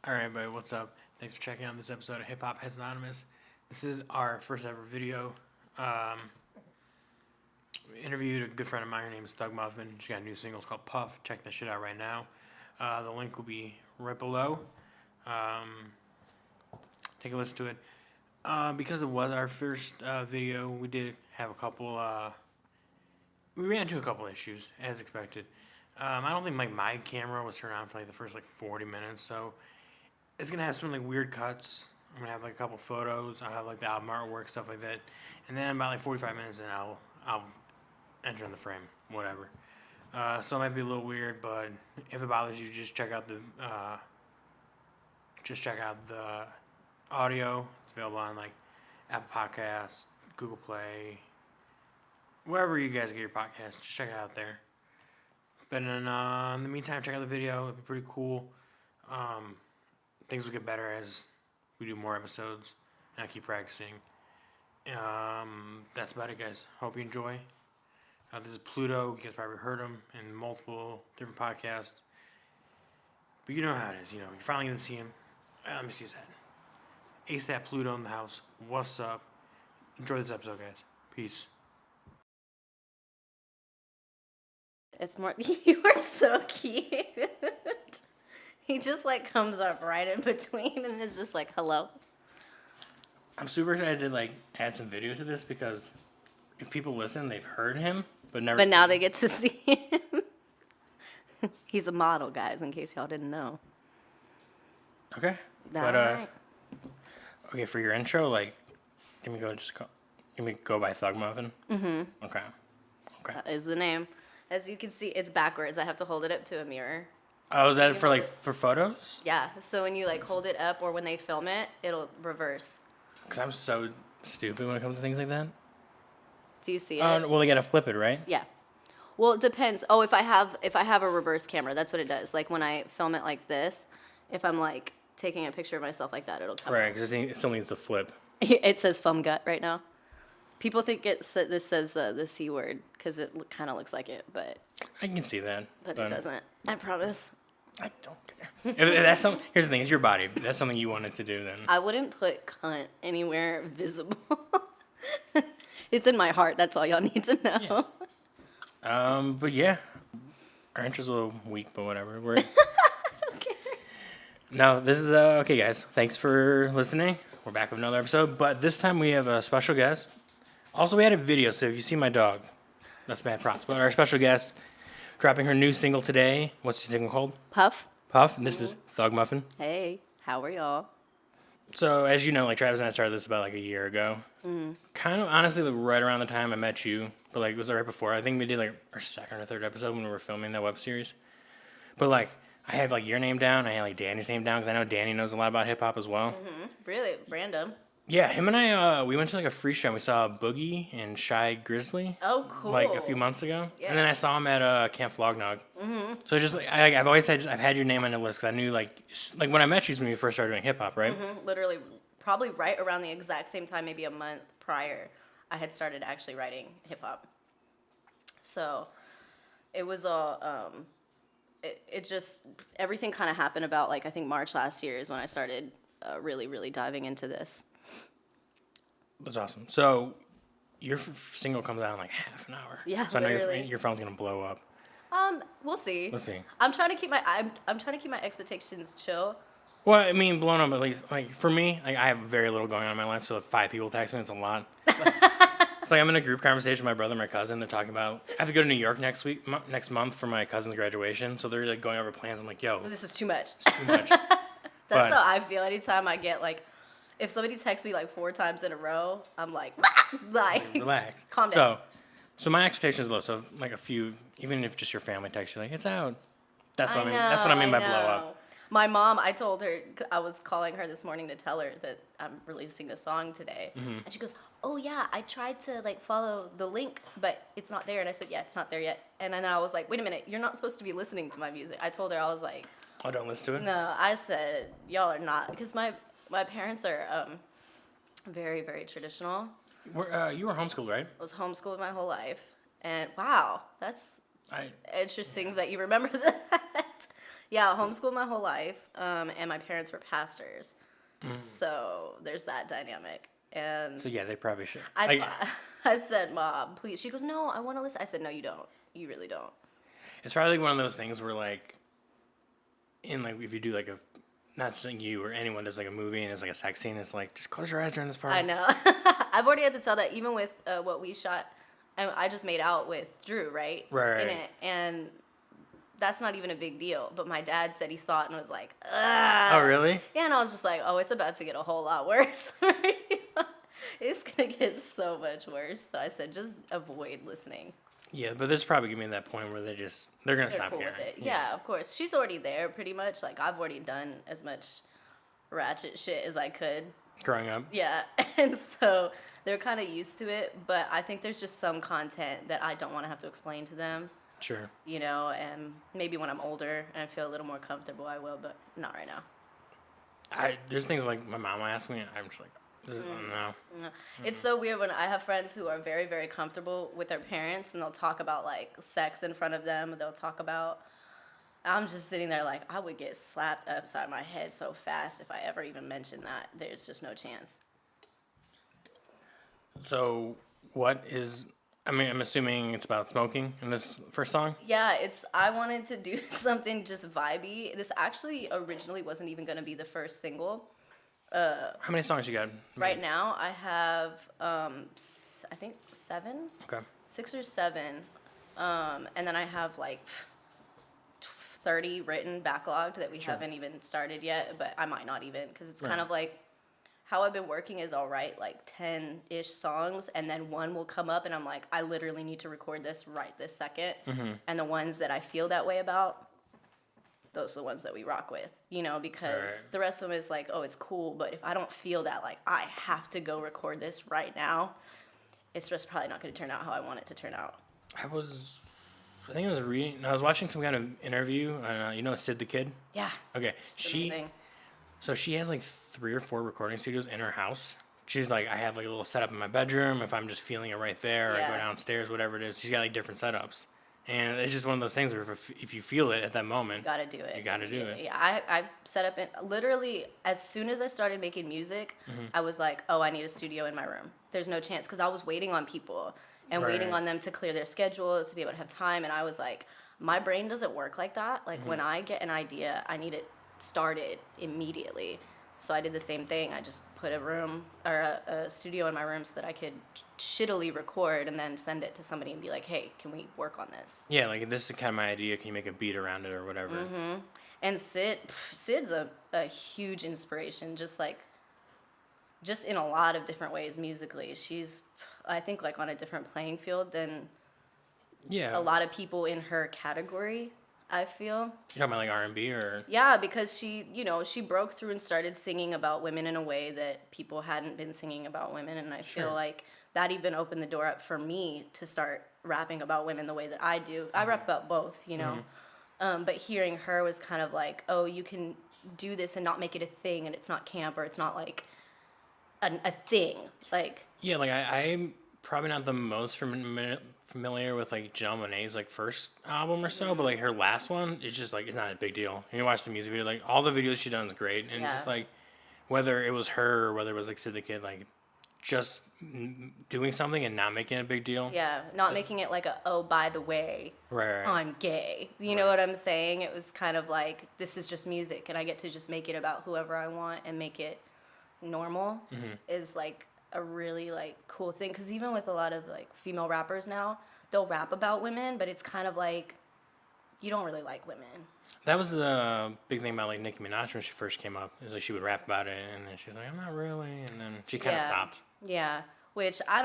Alright, everybody, what's up? Thanks for checking out this episode of Hip Hop Heads Anonymous. This is our first ever video. We interviewed a good friend of mine. Her name is Thug Muffin. She's got a new single. It's called Puff. Check that shit out right now. The link will be right below. Take a listen to it. Because it was our first video, we did have a couple. We ran into a couple issues, as expected. I don't think my camera was turned on for the first 40 minutes, so it's gonna have some weird cuts. I'm gonna have a couple photos. I'll have the album artwork, stuff like that, and then about 45 minutes in, I'll enter in the frame, whatever. So it might be a little weird, but if it bothers you, just check out the audio. It's available on Apple Podcasts, Google Play, wherever you guys get your podcasts. Just check it out there. But in the meantime, check out the video. It'll be pretty cool. Things will get better as we do more episodes, and I keep practicing. That's about it, guys. Hope you enjoy. This is Pluto. You guys probably heard him in multiple different podcasts. But you know how it is. You're finally going to see him. Let me see his head. ASAP Pluto in the house. What's up? Enjoy this episode, guys. Peace. It's more. You are so cute. He just comes up right in between and is just hello. I'm super excited to add some video to this because if people listen, they've heard him, but never. But now they get to see him. He's a model, guys. In case y'all didn't know. Okay. Right. Okay, for your intro, can we go by Thug Muffin? Mm-hmm. Okay. That is the name. As you can see, it's backwards. I have to hold it up to a mirror. Oh, is that for photos? Yeah. So when you hold it up or when they film it, it'll reverse. Because I'm so stupid when it comes to things like that. Do you see it? Well, they gotta flip it, right? Yeah. Well, it depends. Oh, if I have a reverse camera, that's what it does. When I film it like this, if I'm taking a picture of myself like that, it'll come. Right, because it still needs to flip. It says "fum gut" right now. People think this says the C word because it kind of looks like it, but I can see that. But it doesn't. I promise. I don't care. If that's here's the thing: it's your body. If that's something you wanted to do, then I wouldn't put cunt anywhere visible. It's in my heart. That's all y'all need to know. Yeah. But yeah, our intro's a little weak, but whatever. We're I don't care. No, this is okay, guys. Thanks for listening. We're back with another episode, but this time we have a special guest. Also, we had a video, so if you see my dog, that's bad props. But our special guest dropping her new single today. What's the single called? Puff. Puff. And this is Thug Muffin. Hey, how are y'all? So, as you know, Travis and I started this about a year ago. Mm. Kind of, honestly, right around the time I met you. But, it was right before. I think we did, our second or third episode when we were filming that web series. But, I had, your name down. I had, Danny's name down because I know Danny knows a lot about hip-hop as well. Mm-hmm. Really? Random. Yeah, him and I, we went to a free show and we saw Boogie and Shy Grizzly. Oh, cool. A few months ago. Yeah. And then I saw him at Camp Flognog. Mm-hmm. So just, I've always said, I've had your name on the list because I knew, when I met you when you first started doing hip-hop, right? Mm-hmm. Literally, probably right around the exact same time, maybe a month prior, I had started actually writing hip-hop. So, it was all, it just, everything kind of happened about, I think March last year is when I started really, really diving into this. That's awesome. So, your single comes out in half an hour. Yeah, so literally. I know your phone's gonna blow up. We'll see. We'll see. I'm trying to keep my expectations chill. Well, I mean, blown up at least. For me, I have very little going on in my life, so if 5 people text me, it's a lot. So I'm in a group conversation with my brother and my cousin. They're talking about I have to go to New York next month for my cousin's graduation. So they're going over plans. I'm like, yo, This is too much. it's too much. That's how I feel anytime I get if somebody texts me 4 times in a row, I'm Relax. Calm down. So my expectations are low. So a few, even if just your family texts you it's out. That's what I mean. That's what I mean by blow up. My mom, I told her, I was calling her this morning to tell her that I'm releasing a song today. Mm-hmm. And she goes, oh yeah, I tried to follow the link, but it's not there. And I said, yeah, it's not there yet. And then I was like, wait a minute, you're not supposed to be listening to my music. I told her, I was like, oh, don't listen to it? No, I said, y'all are not. Because my parents are very, very traditional. You were homeschooled, right? I was homeschooled my whole life. And wow, that's interesting that you remember that. Yeah, homeschooled my whole life, and my parents were pastors, so there's that dynamic. And So yeah, they probably should. I said, Mom, please. She goes, No, I want to listen. I said, No, you don't. You really don't. It's probably one of those things where like, in like if you do like a, not saying you or anyone does like a movie and it's like a sex scene, it's like just close your eyes during this part. I know. I've already had to tell that even with what we shot. And I just made out with Drew, right? Right. In it, and that's not even a big deal. But my dad said he saw it and was like, ugh. Oh really? Yeah, and I was just like, oh, it's about to get a whole lot worse. It's gonna get so much worse. So I said, just avoid listening. Yeah, but there's probably gonna be that point where they're gonna They're stop cool caring. with it. Yeah, of course. She's already there, pretty much. Like I've already done as much ratchet shit as I could. Growing up. Yeah, and so they're kind of used to it. But I think there's just some content that I don't want to have to explain to them. Sure. You know, and maybe when I'm older and I feel a little more comfortable, I will, but not right now. There's things like my mom will ask me, I'm just like, no. No. It's so weird when I have friends who are very, very comfortable with their parents and they'll talk about like sex in front of them. They'll talk about, I'm just sitting there like, I would get slapped upside my head so fast if I ever even mentioned that. There's just no chance. So I'm assuming it's about smoking in this first song? Yeah, I wanted to do something just vibey. This actually originally wasn't even going to be the first single. How many songs you got? Right now, I have, I think 7. Okay. 6 or 7. And then I have like 30 written backlogged that we haven't even started yet, but I might not even, because it's kind of like how I've been working is I'll write like 10-ish songs, and then one will come up, and I'm like, I literally need to record this right this second. And the ones that I feel that way about, those are the ones that we rock with, you know, because the rest of them is like, oh, it's cool, but if I don't feel that, like, I have to go record this right now, it's just probably not going to turn out how I want it to turn out. I was watching some kind of interview, you know Sid the Kid? Yeah. Okay. Amazing. So she has like 3 or 4 recording studios in her house. She's like, I have like a little setup in my bedroom. If I'm just feeling it right there, I go downstairs, whatever it is. She's got like different setups. And it's just one of those things where if you feel it at that moment, You gotta do it. You gotta do it. Yeah, I set up literally as soon as I started making music, I was like, oh, I need a studio in my room. There's no chance, because I was waiting on people and waiting on them to clear their schedule to be able to have time. And I was like, my brain doesn't work like that. Like when I get an idea, I need it started immediately. So I did the same thing. I just put a studio in my room so that I could shittily record and then send it to somebody and be like, hey, can we work on this? Yeah, like this is kind of my idea. Can you make a beat around it or whatever? And Sid's a huge inspiration, just in a lot of different ways musically. She's, I think, like on a different playing field than a lot of people in her category, I feel. You're talking about like R&B or? Yeah, because she broke through and started singing about women in a way that people hadn't been singing about women. And I feel like that even opened the door up for me to start rapping about women the way that I do. I rap about both, you know. But hearing her was kind of like, oh, you can do this and not make it a thing, and it's not camp, or it's not like a thing. Like, yeah, like I'm probably not the most familiar with like Janelle Monáe's like first album or so, but like her last one, it's just like it's not a big deal. You watch the music video, like all the videos she done is great, and just like whether it was her or whether it was like Sid the Kid, like just doing something and not making it a big deal. Yeah, not making it like oh, by the way, I'm gay. You know what I'm saying? It was kind of like, this is just music, and I get to just make it about whoever I want and make it normal is like a really like cool thing. Because even with a lot of like female rappers now, they'll rap about women, but it's kind of like, you don't really like women. That was the big thing about like Nicki Minaj when she first came up. Is like she would rap about it, and then she's like, I'm not really, and then she kind of stopped. Yeah, which I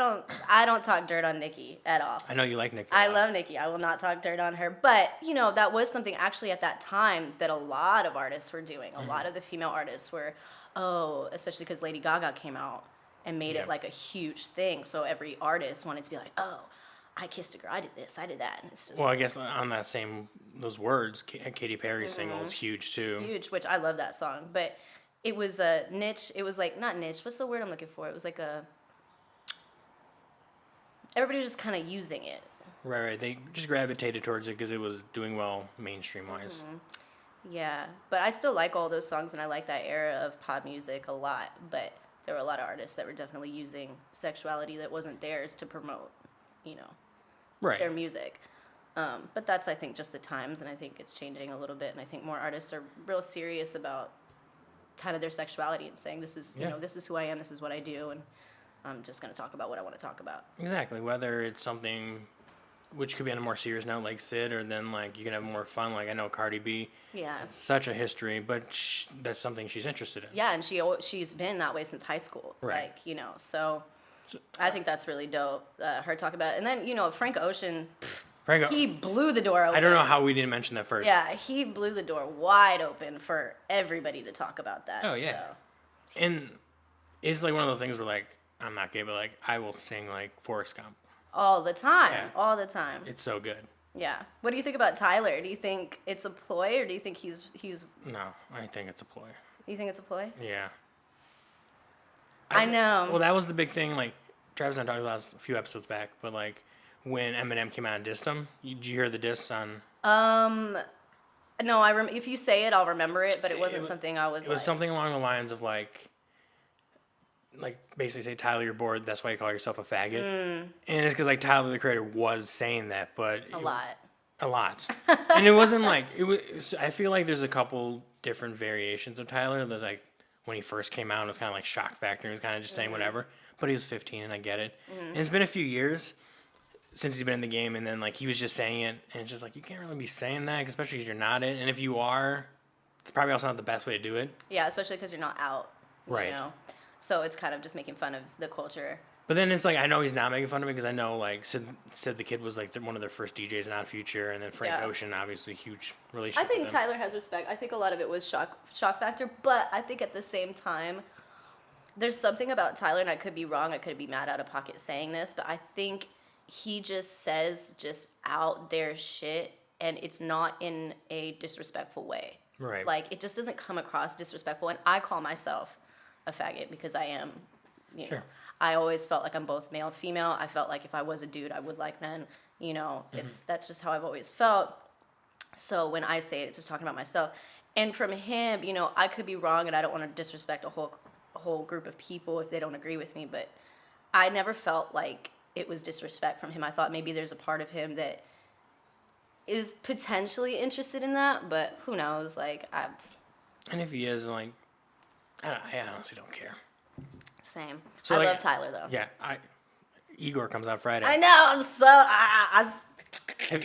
don't talk dirt on Nicki at all. I know you like Nicki. I love Nicki. I will not talk dirt on her. But, you know, that was something actually at that time that a lot of artists were doing. A lot of the female artists were, especially because Lady Gaga came out and made it like a huge thing. So every artist wanted to be like, oh, I kissed a girl, I did this, I did that. And it's just I guess on that same, those words, Katy Perry's single is huge too. Huge, which I love that song. But it was a niche. It was like, not niche, what's the word I'm looking for? It was like everybody was just kind of using it. Right. They just gravitated towards it because it was doing well mainstream-wise. Yeah, but I still like all those songs, and I like that era of pop music a lot. But there were a lot of artists that were definitely using sexuality that wasn't theirs to promote, you know, Right. their music. But that's, I think, just the times, and I think it's changing a little bit. And I think more artists are real serious about kind of their sexuality and saying, this is, you Yeah. know, this is who I am, this is what I do, and I'm just going to talk about what I want to talk about. Exactly. Whether it's something which could be on a more serious note like Sid, or then like you can have more fun. Like I know Cardi B, Yeah. such a history, but that's something she's interested in. Yeah, and she's been that way since high school. Right. Like, you know, so I think that's really dope. Her talk about it. And then, you know, Frank Ocean, Frank, he blew the door open. I don't know how we didn't mention that first. Yeah, he blew the door wide open for everybody to talk about that. Oh, yeah. So. And it's like one of those things where like I'm not gay, but like I will sing like Forrest Gump. All the time. Yeah. All the time. It's so good. Yeah. What do you think about Tyler? Do you think it's a ploy, or do you think he's No, I think it's a ploy. you think it's a ploy? Yeah. I know. Well, that was the big thing. Like Travis and I talked about this a few episodes back, but like when Eminem came out and dissed him, did you hear the diss on? No, if you say it, I'll remember it, but it wasn't something I was It was something along the lines of like basically say, Tyler, you're bored. That's why you call yourself a faggot. And it's because like Tyler, the creator, was saying that, but a lot. a lot. And it wasn't like it was. I feel like there's a couple different variations of Tyler. There's like when he first came out, it was kind of like shock factor. He was kind of just saying whatever. But he was 15, and I get it. And it's been a few years since he's been in the game, and then like he was just saying it, and it's just like you can't really be saying that, especially because you're not it. And if you are, it's probably also not the best way to do it. Yeah, especially because you're not out. Right. You know? So it's kind of just making fun of the culture. But then it's like I know he's not making fun of it because I know like Sid the Kid was like one of their first DJs in Odd Future, and then Frank Yeah. Ocean, obviously huge relationship. I think with him. Tyler has respect. I think a lot of it was shock factor, but I think at the same time, there's something about Tyler, and I could be wrong. I could be mad out of pocket saying this, but I think he just says just out there shit, and it's not in a disrespectful way. Right. Like it just doesn't come across disrespectful, and I call myself a faggot because I am. You know, Sure. I always felt like I'm both male and female. I felt like if I was a dude, I would like men. You know, that's just how I've always felt. So when I say it, it's just talking about myself. And from him, you know, I could be wrong, and I don't want to disrespect a whole group of people if they don't agree with me. But I never felt like it was disrespect from him. I thought maybe there's a part of him that is potentially interested in that, but who knows? Like And if he is, like, I honestly don't care. same. So, I like, love Tyler though. Yeah, Igor comes out Friday. I know. I'm so.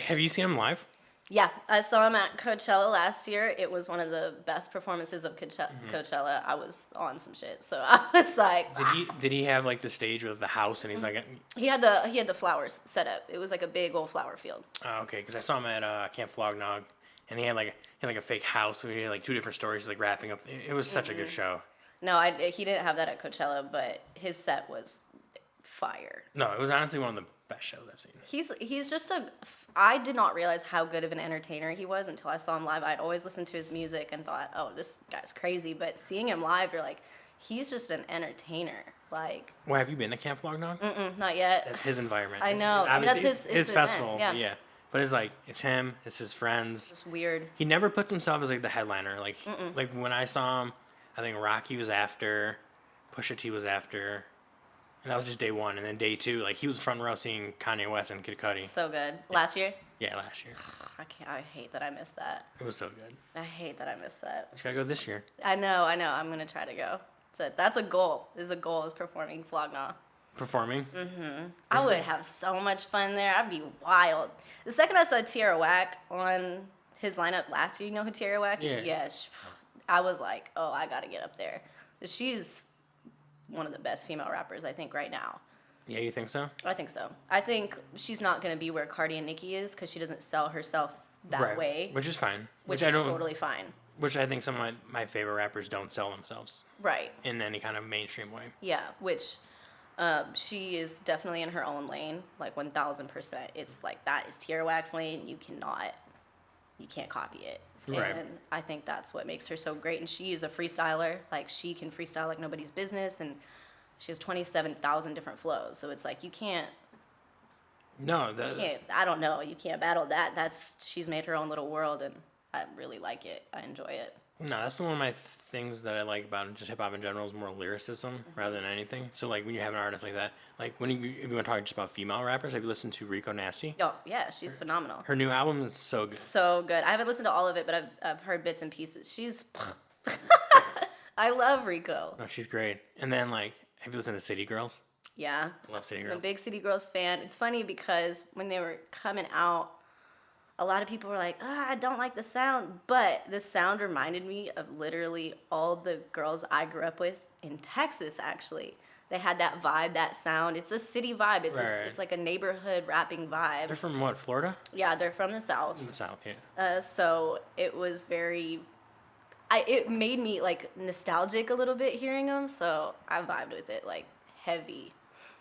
Have you seen him live? Yeah, I saw him at Coachella last year. It was one of the best performances of Coachella. I was on some shit, so I was like, Did he have like the stage with the house and he's like, he had the flowers set up. It was like a big old flower field. oh, okay, because I saw him at Camp Flognog, and he had like a fake house where he had like two different stories like wrapping up. It was such a good show. No, he didn't have that at Coachella, but his set was fire. No, it was honestly one of the best shows I've seen. He's just I did not realize how good of an entertainer he was until I saw him live. I'd always listened to his music and thought, oh, this guy's crazy. But seeing him live, you're like, he's just an entertainer. Like, Well, have you been to Camp Flognog? not yet. That's his environment. I know. I mean, Obviously, that's his event, festival. yeah. But yeah, but it's like it's him, it's his friends. Just weird. He never puts himself as like the headliner. Like when I saw him, I think Rocky was after, Pusha T was after, and that was just day one. And then day two, like he was front row seeing Kanye West and Kid Cudi. So good. Last year? Yeah, last year. I hate that I missed that. It was so good. I hate that I missed that. Just gotta go this year. I know. I'm gonna try to go. That's a goal. Is performing Flogna. Performing. I would have so much fun there. I'd be wild. The second I saw Tierra Whack on his lineup last year, you know who Tierra Whack is? Yeah. I was like, oh, I gotta get up there. She's one of the best female rappers, I think, right now. Yeah, you think so? I think so. I think she's not gonna be where Cardi and Nicki is because she doesn't sell herself that Right. way, Which is fine. which I is don't. totally fine. Which I think some of my favorite rappers don't sell themselves Right. in any kind of mainstream way. Yeah, which she is definitely in her own lane, like 1000%. It's like that is Tierra Whack's lane. You can't copy it. Right. And I think that's what makes her so great. And she is a freestyler. Like she can freestyle like nobody's business, and she has 27,000 different flows. So it's like you can't. No, I don't know. You can't battle that. She's made her own little world, and I really like it. I enjoy it. No, that's one of my things that I like about just hip hop in general is more lyricism rather than anything. So like when you have an artist like that, like when if you want to talk just about female rappers, have you listened to Rico Nasty? Oh yeah, she's phenomenal. Her new album is so good. So good. I haven't listened to all of it, but I've heard bits and pieces. She's I love Rico. No, she's great. And then like, have you listened to City Girls? Yeah. I love City I'm a Girls. big City Girls fan. It's funny because when they were coming out, a lot of people were like, I don't like the sound. But the sound reminded me of literally all the girls I grew up with in Texas, actually. They had that vibe, that sound. It's a city vibe. It's Right. it's like a neighborhood rapping vibe. They're from what, Florida? Yeah, they're from the South. In the South, yeah. So it was very... it made me, like, nostalgic a little bit hearing them. So I vibed with it, like, heavy.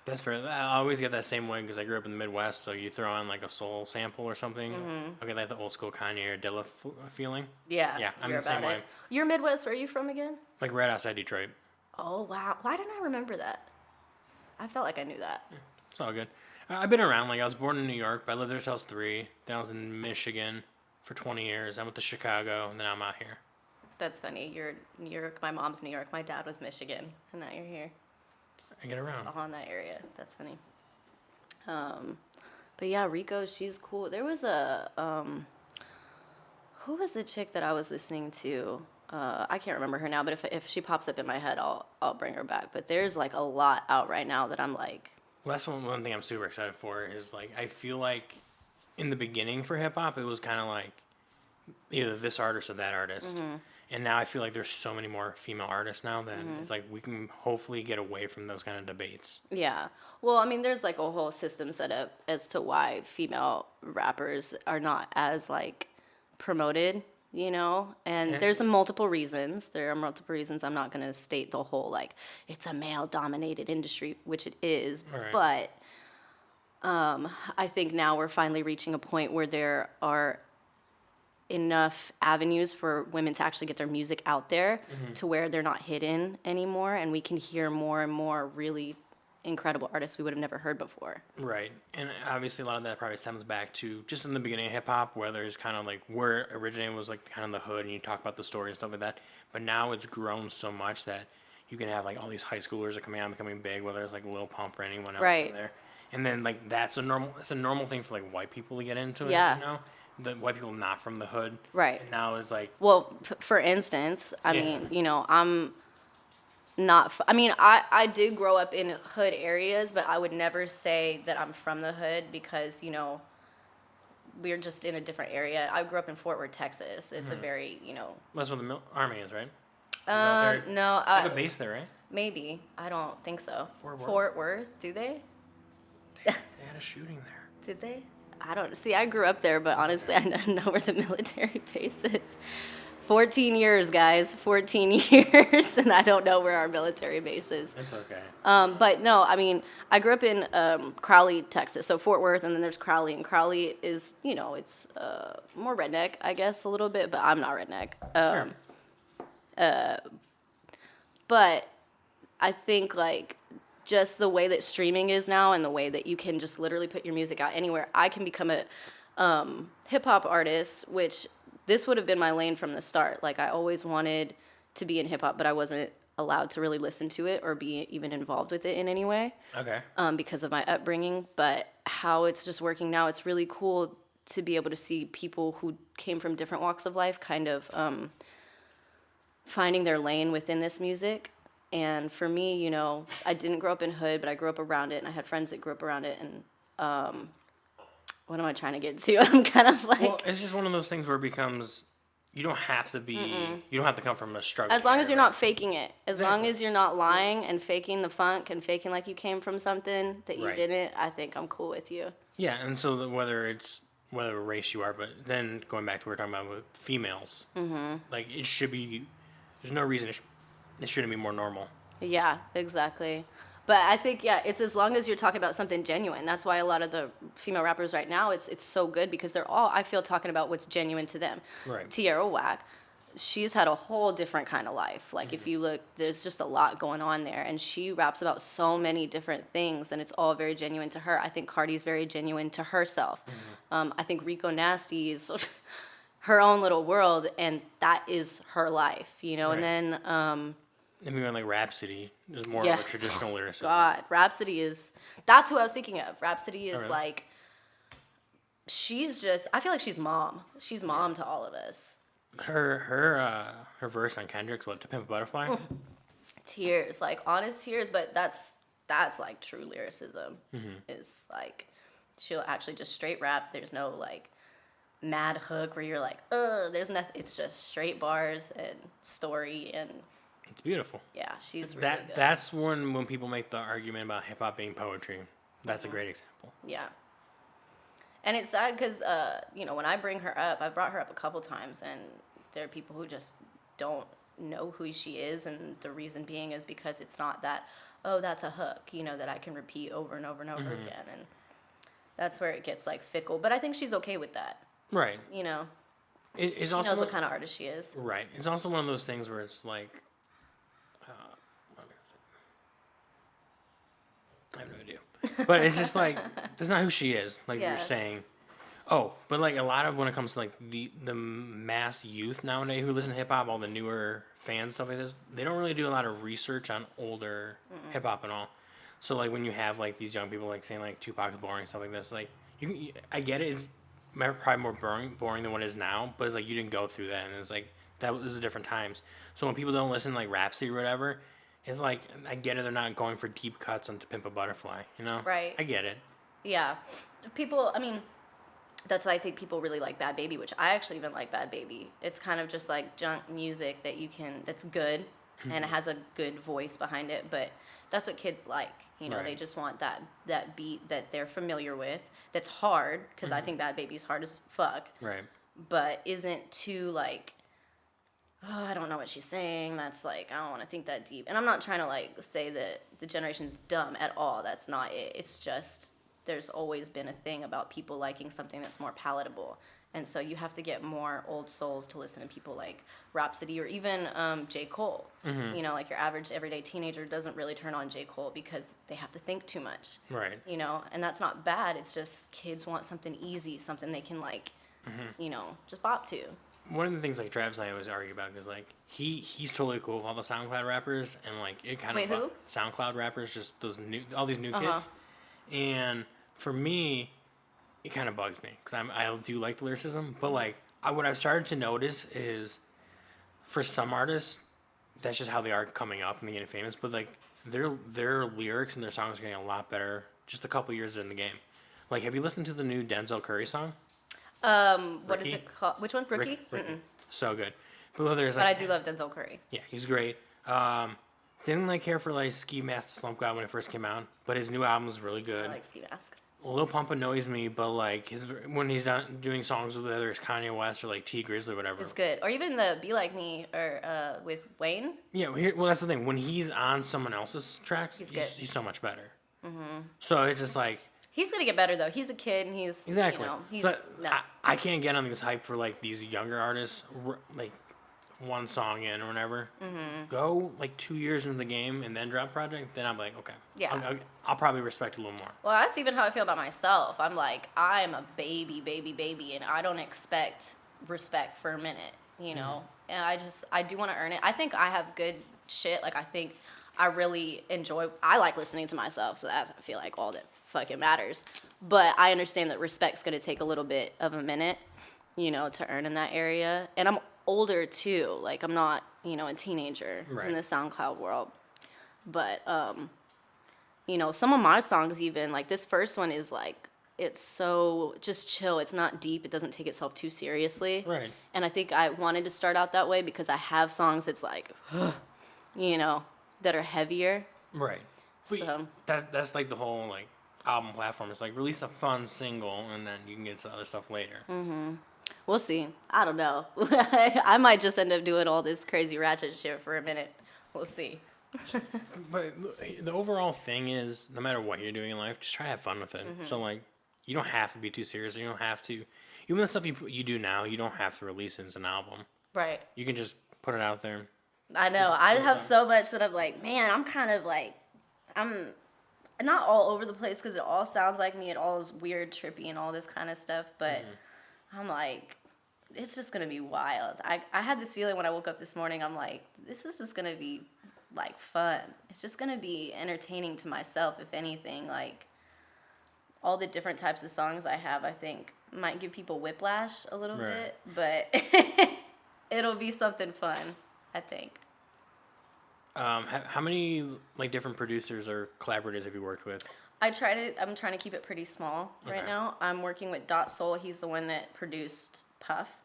That's fair. I always get that same way because I grew up in the Midwest. So you throw on like a soul sample or something. I get like the old school Kanye or Dilla feeling. Yeah. Yeah, I'm you're the same about way. it. You're Midwest. Where are you from again? Like right outside Detroit. Oh, wow. Why didn't I remember that? I felt like I knew that. It's all good. I've been around. Like I was born in New York, but I lived there till I was 3. Then I was in Michigan for 20 years. I went to Chicago, and then I'm out here. That's funny. You're New York. My mom's New York. My dad was Michigan. And now you're here. I get around. All in that area. That's funny. But yeah, Rico, she's cool. There was a, who was the chick that I was listening to? I can't remember her now, but if she pops up in my head, I'll bring her back. But there's like a lot out right now that I'm like. Well, that's one thing I'm super excited for is like I feel like in the beginning for hip hop it was kind of like either this artist or that artist, and now I feel like there's so many more female artists now that it's like we can hopefully get away from those kind of debates. Yeah. Well, I mean, there's like a whole system set up as to why female rappers are not as like promoted, you know? And there's multiple reasons. There are multiple reasons. I'm not going to state the whole like it's a male dominated industry, which it is, Right. but I think now we're finally reaching a point where there are enough avenues for women to actually get their music out there to where they're not hidden anymore, and we can hear more and more really incredible artists we would have never heard before. Right. And obviously a lot of that probably stems back to just in the beginning of hip hop where there's kind of like where it originated was like kind of the hood and you talk about the story and stuff like that. But now it's grown so much that you can have like all these high schoolers are coming out and becoming big, whether it's like Lil Pump or anyone else Right. in there. And then like it's a normal thing for like white people to get into it, Yeah. you know? The white people not from the hood. Right. And now it's like Well, for instance, I Yeah. mean, you know, I'm not, I mean, I did grow up in hood areas, but I would never say that I'm from the hood because, you know, we're just in a different area. I grew up in Fort Worth, Texas. It's a very, you know. that's what the army is, right? The military- No, they have a base there, right? maybe. I don't think so. Fort Worth. Fort Worth, do they? They had a shooting there. Did they? I don't see. I grew up there, but honestly, I don't know where the military base is. 14 years, guys. 14 years, and I don't know where our military base is. It's okay. But no, I mean, I grew up in Crowley, Texas. So Fort Worth, and then there's Crowley, and Crowley is, you know, it's more redneck, I guess, a little bit, but I'm not redneck. Sure. But I think like just the way that streaming is now and the way that you can just literally put your music out anywhere, I can become a hip hop artist, which this would have been my lane from the start. Like I always wanted to be in hip hop, but I wasn't allowed to really listen to it or be even involved with it in any way Okay. because of my upbringing. But how it's just working now, it's really cool to be able to see people who came from different walks of life kind of finding their lane within this music. And for me, you know, I didn't grow up in hood, but I grew up around it, and I had friends that grew up around it. And what am I trying to get to? I'm kind of like, Well, it's just one of those things where it becomes you don't have to be you don't have to come from a struggle. as long as you're not faking it, as long Exactly. as you're not lying and faking the funk and faking like you came from something that you Right. didn't, I think I'm cool with you. Yeah, and so whether race you are, but then going back to what we're talking about with females, like it should be. There's no reason it shouldn't be more normal. Yeah, exactly. But I think, yeah, it's as long as you're talking about something genuine. That's why a lot of the female rappers right now, it's so good because they're all, I feel, talking about what's genuine to them. Right. Tierra Whack, she's had a whole different kind of life. Like, if you look, there's just a lot going on there. And she raps about so many different things, and it's all very genuine to her. I think Cardi's very genuine to herself. I think Rico Nasty is her own little world, and that is her life, you know. Right. And then And we went like Rhapsody is more Yeah. of a traditional lyricist. God, Rhapsody is, that's who I was thinking of. Rhapsody is really? like, she's just, I feel like she's mom. She's mom to all of us. Her verse on Kendrick's what, To Pimp a Butterfly? Tears, like honest tears, but that's like true lyricism. Is like, she'll actually just straight rap. There's no like mad hook where you're like, there's nothing. It's just straight bars and story, and It's beautiful. yeah, she's really good. That's when people make the argument about hip hop being poetry. That's a great example. Yeah. And it's sad because, you know, when I bring her up, I've brought her up a couple times, and there are people who just don't know who she is, and the reason being is because it's not that, oh, that's a hook, you know, that I can repeat over and over and over again, and that's where it gets, like, fickle. But I think she's okay with that, Right. you know. It's She also knows what kind of artist she is. Right. It's also one of those things where it's like, what is it? I have no idea. But it's just like that's not who she is. Like Yeah. you're saying. Oh, but like a lot of when it comes to like the mass youth nowadays who listen to hip hop, all the newer fans stuff like this, they don't really do a lot of research on older hip hop and all. So like when you have like these young people like saying like Tupac's boring stuff like this, like I get it. It's probably more boring than what it is now, but it's like you didn't go through that, and it's like that was different times. So when people don't listen to like Rhapsody or whatever, it's like I get it. They're not going for deep cuts on To Pimp a Butterfly, you know? Right. I get it. Yeah. People, I mean, that's why I think people really like Bad Baby, which I actually even like Bad Baby. It's kind of just like junk music that that's good and it has a good voice behind it, but that's what kids like. You know, Right. they just want that beat that they're familiar with, that's hard, because I think Bad Baby's hard as fuck, Right. but isn't too like, oh, I don't know what she's saying. That's like, I don't want to think that deep. And I'm not trying to like say that the generation's dumb at all. That's not it. It's just there's always been a thing about people liking something that's more palatable. And so you have to get more old souls to listen to people like Rhapsody or even J. Cole. You know, like your average everyday teenager doesn't really turn on J. Cole because they have to think too much. Right. You know, and that's not bad. It's just kids want something easy, something they can like, you know, just bop to. One of the things like Travis and I always argue about is like he's totally cool with all the SoundCloud rappers, and like it kind Wait, of who? SoundCloud rappers, just all these new kids. And for me, it kind of bugs me because I do like the lyricism, but like what I've started to notice is for some artists, that's just how they are coming up and they getting famous. But like their lyrics and their songs are getting a lot better just a couple years in the game. Like, have you listened to the new Denzel Curry song? What is it called? Which one? Rookie? Ricky. So good. But there's But I like, do love Denzel Curry. yeah, he's great. Didn't like care for like Ski Mask the Slump God when it first came out, but his new album is really good. I like Ski Mask. Lil Pump annoys me, but like when he's done doing songs with whether it's Kanye West or like T Grizzly or whatever. It's good. Or even the Be Like Me or with Wayne. Yeah, well that's the thing. When he's on someone else's tracks, He's good. he's so much better. So it's just like He's gonna get better though. He's a kid and he's exactly. You know, he's But nuts. I can't get on this hype for like these younger artists, like one song in or whatever. Go like 2 years into the game and then drop a project. Then I'm like, okay, Yeah. I'll probably respect it a little more. Well, that's even how I feel about myself. I'm like, I'm a baby, and I don't expect respect for a minute, you know? And I do want to earn it. I think I have good shit. Like, I think I really I like listening to myself, so that's, I feel like, all that fucking matters. But I understand that respect's going to take a little bit of a minute, you know, to earn in that area. And I'm older, too. Like, I'm not, you know, a teenager in the SoundCloud world. But, you know, some of my songs even, like this first one is like, it's so just chill. It's not deep. It doesn't take itself too seriously. Right. And I think I wanted to start out that way because I have songs that's like, you know, that are heavier. Right. But So that's like the whole like album platform. It's like release a fun single and then you can get to other stuff later. we'll see. I don't know. I might just end up doing all this crazy ratchet shit for a minute. We'll see. But the overall thing is, no matter what you're doing in life, just try to have fun with it. So like, you don't have to be too serious. You don't have to. Even the stuff you do now, you don't have to release it as an album. Right. You can just put it out there. I know. I have so much that I'm like, man, I'm kind of like, I'm not all over the place because it all sounds like me. It all is weird, trippy, and all this kind of stuff. But I'm like, it's just gonna be wild. I had this feeling when I woke up this morning. I'm like, this is just gonna be like fun. It's just gonna be entertaining to myself, if anything. Like all the different types of songs I have, I think might give people whiplash a little bit, but it'll be something fun, I think. How many like different producers or collaborators have you worked with? I'm trying to keep it pretty small right now. I'm working with Dot Soul. He's the one that produced Puff.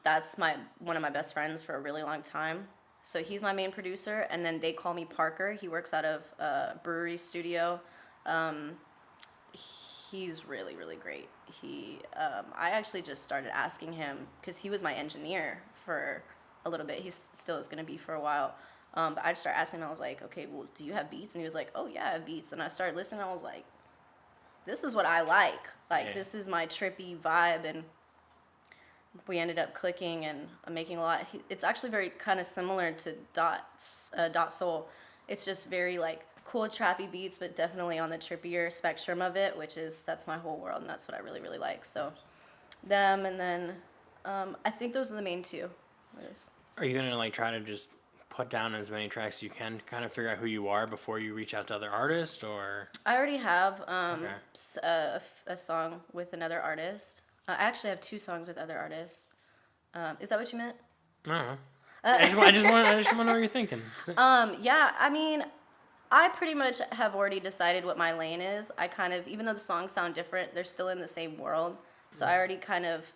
That's one of my best friends for a really long time. So he's my main producer, and then they call me Parker. He works out of Brewery Studio. He's really, really great. I actually just started asking him because he was my engineer for a little bit. He still is going to be for a while. But I just started asking him. I was like, okay, well, do you have beats? And he was like, oh yeah, I have beats. And I started listening. I was like, this is what I like. Like this is my trippy vibe. And we ended up clicking and making a lot. It's actually very kind of similar to Dot Soul. It's just very like cool trappy beats, but definitely on the trippier spectrum of it, that's my whole world, and that's what I really, really like. So them, and then I think those are the main two. Are you gonna like try to just put down as many tracks as you can, kind of figure out who you are before you reach out to other artists, or? I already have a song with another artist. I actually have 2 songs with other artists. Is that what you meant? No. I just want to know what you're thinking. Yeah, I mean, I pretty much have already decided what my lane is. I kind of, even though the songs sound different, they're still in the same world. So I already kind of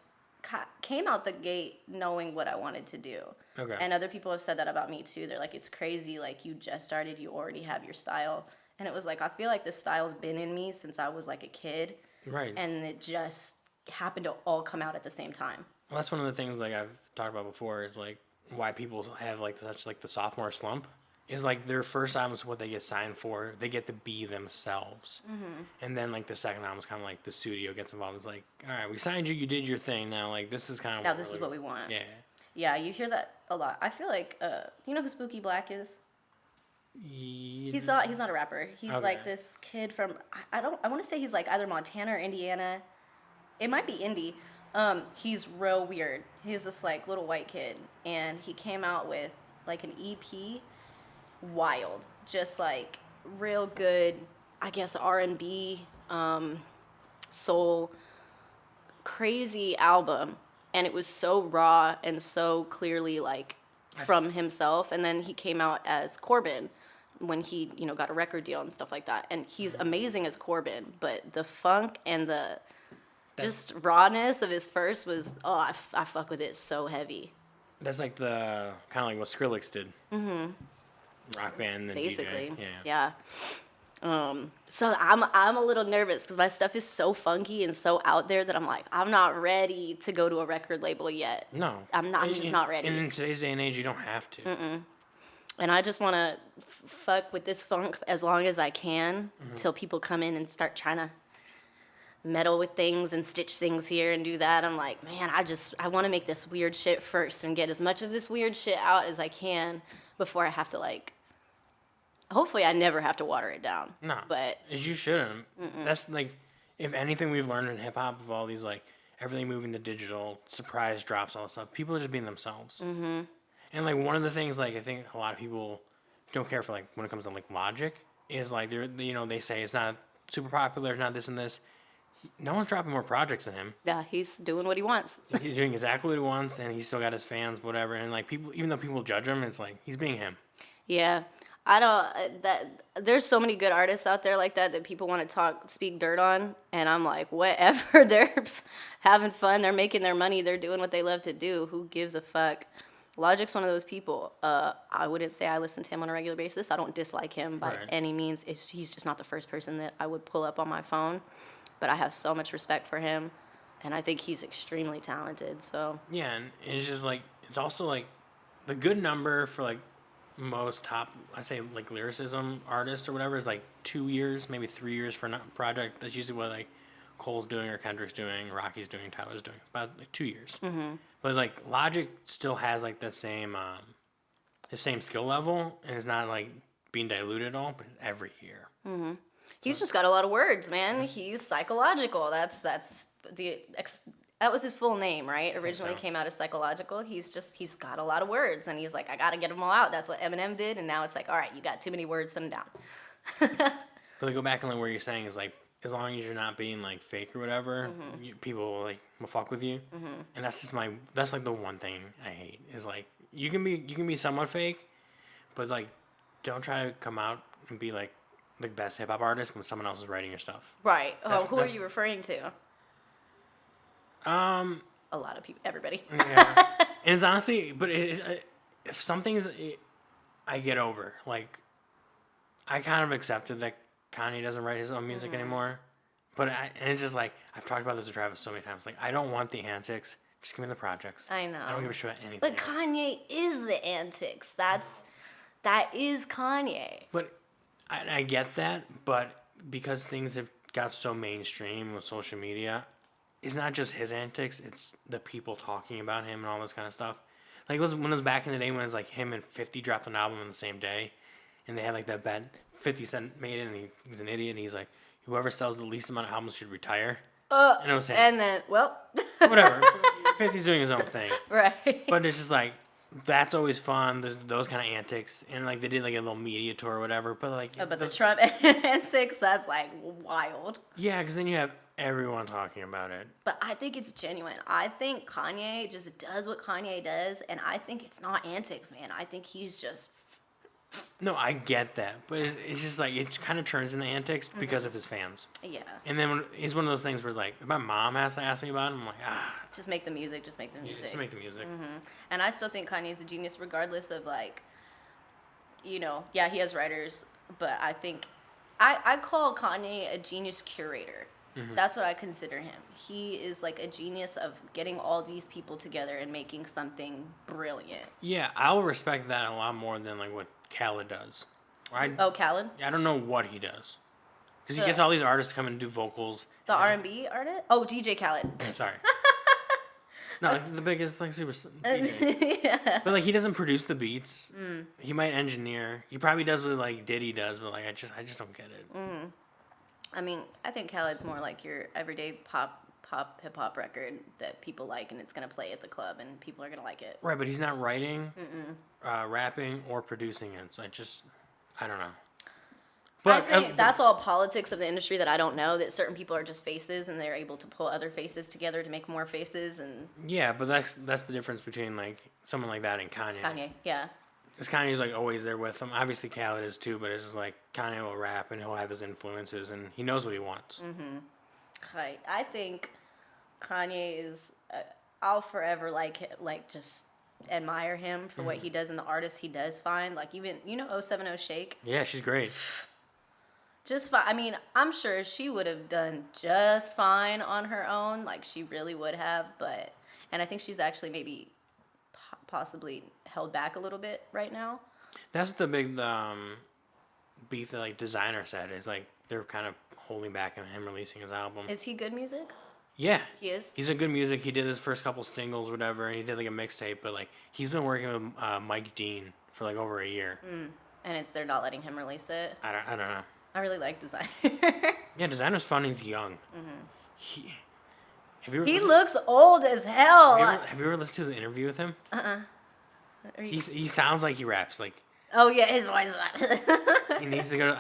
came out the gate knowing what I wanted to do. Okay. And other people have said that about me too. They're like, it's crazy. Like, you just started, you already have your style. And it was like, I feel like this style's been in me since I was like a kid. Right. And it just happened to all come out at the same time. Well, that's one of the things like I've talked about before is like why people have like such like the sophomore slump is like their first album is what they get signed for. They get to be themselves. And then like the second album is kind of like the studio gets involved. It's like, all right, we signed you, you did your thing. Now like this is kind of Now this is what we want. Yeah. Yeah, you hear that a lot. I feel like, you know who Spooky Black is? He's not a rapper. He's like this kid from, I want to say he's like either Montana or Indiana. It might be Indy. He's real weird. He's this like little white kid, and he came out with like an EP. Wild, just like real good, I guess R&B, soul, crazy album, and it was so raw and so clearly like from himself. And then he came out as Corbin when he got a record deal and stuff like that, and he's amazing as Corbin, but the funk and the just rawness of his first was I fuck with it so heavy. That's like the kind of like what Skrillex did. Rock band and basically DJ. Yeah. So I'm a little nervous because my stuff is so funky and so out there that I'm like, I'm not ready to go to a record label yet. No, I'm just not ready. And in today's day and age, you don't have to. And I just want to fuck with this funk as long as I can till people come in and start trying to meddle with things and stitch things here and do that. I'm like, man, I want to make this weird shit first and get as much of this weird shit out as I can before I have to like, hopefully I never have to water it down. No, but as you shouldn't. That's like, if anything we've learned in hip hop of all these like everything moving to digital, surprise drops, all that stuff. People are just being themselves. And like one of the things like I think a lot of people don't care for like when it comes to like Logic is like they say it's not super popular, it's not this and this. No one's dropping more projects than him. Yeah, he's doing what he wants. He's doing exactly what he wants, and he's still got his fans, whatever. And like people, even though people judge him, it's like he's being him. Yeah, I don't. There's so many good artists out there like that people want to speak dirt on, and I'm like, whatever. They're having fun. They're making their money. They're doing what they love to do. Who gives a fuck? Logic's one of those people. I wouldn't say I listen to him on a regular basis. I don't dislike him by any means. He's just not the first person that I would pull up on my phone. But I have so much respect for him, and I think he's extremely talented. So yeah, and it's just like it's also like the good number for like most top, I say like lyricism artists or whatever is like 2 years, maybe 3 years for a project. That's usually what like Cole's doing or Kendrick's doing, Rocky's doing, Tyler's doing. It's about like 2 years. But like Logic still has like the same skill level, and it's not like being diluted at all. But it's every year. he's just got a lot of words, man. He's psychological. That's the that was his full name, right? think Originally so. came out as Psychological. He's got a lot of words, and he's like, I gotta get them all out. That's what Eminem did, and now it's like, all right, you got too many words, send them down. But like, go back and like what you're saying is like, as long as you're not being like fake or whatever, people will fuck with you. And that's like the one thing I hate is like you can be somewhat fake, but like don't try to come out and be like the best hip hop artist when someone else is writing your stuff. Right. Who are That's- you referring to? A lot of people, everybody. Yeah. And it's honestly, but if something's, I get over. Like, I kind of accepted that Kanye doesn't write his own music anymore. But and it's just like, I've talked about this with Travis so many times. Like, I don't want the antics. Just give me the projects. I know. I don't give a shit about anything But else. Kanye is the antics. That is Kanye. But I get that. But because things have got so mainstream with social media, it's not just his antics. It's the people talking about him and all this kind of stuff. Like, when it was back in the day when it was like him and 50 dropped an album on the same day. And they had like that bet. 50 Cent made it and he's an idiot. And he's like, whoever sells the least amount of albums should retire. And it was him. And then, well, Whatever. 50's doing his own thing. right. But it's just like, that's always fun. There's those kind of antics. And like they did like a little media tour or whatever. But like. But the Trump antics, that's like wild. Yeah, because then you have everyone talking about it. But I think it's genuine. I think Kanye just does what Kanye does. And I think it's not antics, man. I think he's just. No, I get that. But it's just like, it kind of turns into antics because of his fans. Yeah. And then it's one of those things where like, if my mom has to ask me about it, I'm like, Just make the music. Just make the music. just make the music. And I still think Kanye's a genius regardless of like, yeah, he has writers, but I think I call Kanye a genius curator. That's what I consider him. He is like a genius of getting all these people together and making something brilliant. Yeah, I'll respect that a lot more than like what Khaled does. Khaled? I don't know what he does. Because he The- gets all these artists to come and do vocals. The R&B artist? Oh, DJ Khaled. Sorry. No, like the biggest like super DJ. Yeah. But like he doesn't produce the beats. He might engineer. He probably does what like Diddy does, but like I just don't get it. I mean, I think Khaled's more like your everyday pop hip hop record that people like, and it's gonna play at the club, and people are gonna like it. Right, but he's not writing, rapping, or producing it. So I don't know. But I think that's all politics of the industry that I don't know. That certain people are just faces, and they're able to pull other faces together to make more faces. And yeah, but that's the difference between like someone like that and Kanye. Kanye, yeah, Because Kanye's like always there with him. Obviously, Khaled is too, but it's just like Kanye will rap and he'll have his influences and he knows what he wants. I think Kanye is. I'll forever just admire him for what he does and the artists he does find. Like even 070 Shake. Yeah, she's great. Just fine. I mean, I'm sure she would have done just fine on her own. Like she really would have, and I think she's actually maybe possibly held back a little bit right now. That's the big beef that like Designer said is like they're kind of holding back on him releasing his album. Is he good music? Yeah, He is. he's a good music. He did his first couple singles, whatever, and he did like a mixtape. But like he's been working with Mike Dean for like over a year. And they're not letting him release it. I don't know. I really like Designer. Yeah, Designer's fun. He's young. Have you ever He listened- looks old as hell. Have you ever listened to his interview with him? He sounds like he raps. Like Oh yeah, his voice. he needs to go.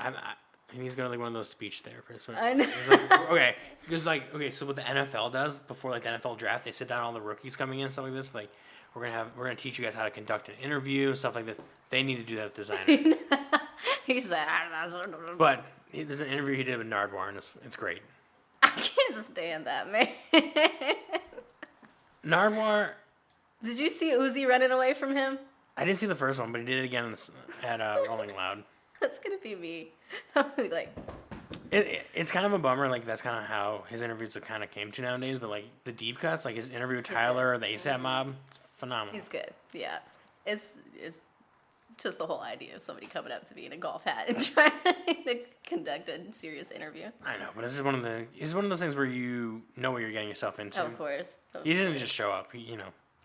He needs to go to like one of those speech therapists. I know. He's like, okay, because so what the NFL does before like the NFL draft, they sit down all the rookies coming in and stuff like this. Like we're gonna teach you guys how to conduct an interview, stuff like this. They need to do that with Designer. He's like, But there's an interview he did with Nardwuar, and it's great. I can't stand that man. Nardwuar, Did you see Uzi running away from him? I didn't see the first one, but he did it again at Rolling Loud. That's gonna be me. I'm like, It's kind of a bummer. Like that's kind of how his interviews kind of came to nowadays. But like the deep cuts, like his interview with Tyler or the ASAP Mob, it's phenomenal. he's good. Yeah, it's just the whole idea of somebody coming up to me in a golf hat and trying to conduct a serious interview. I know, but it's one of those things where you know what you're getting yourself into. Of course. He doesn't just show up.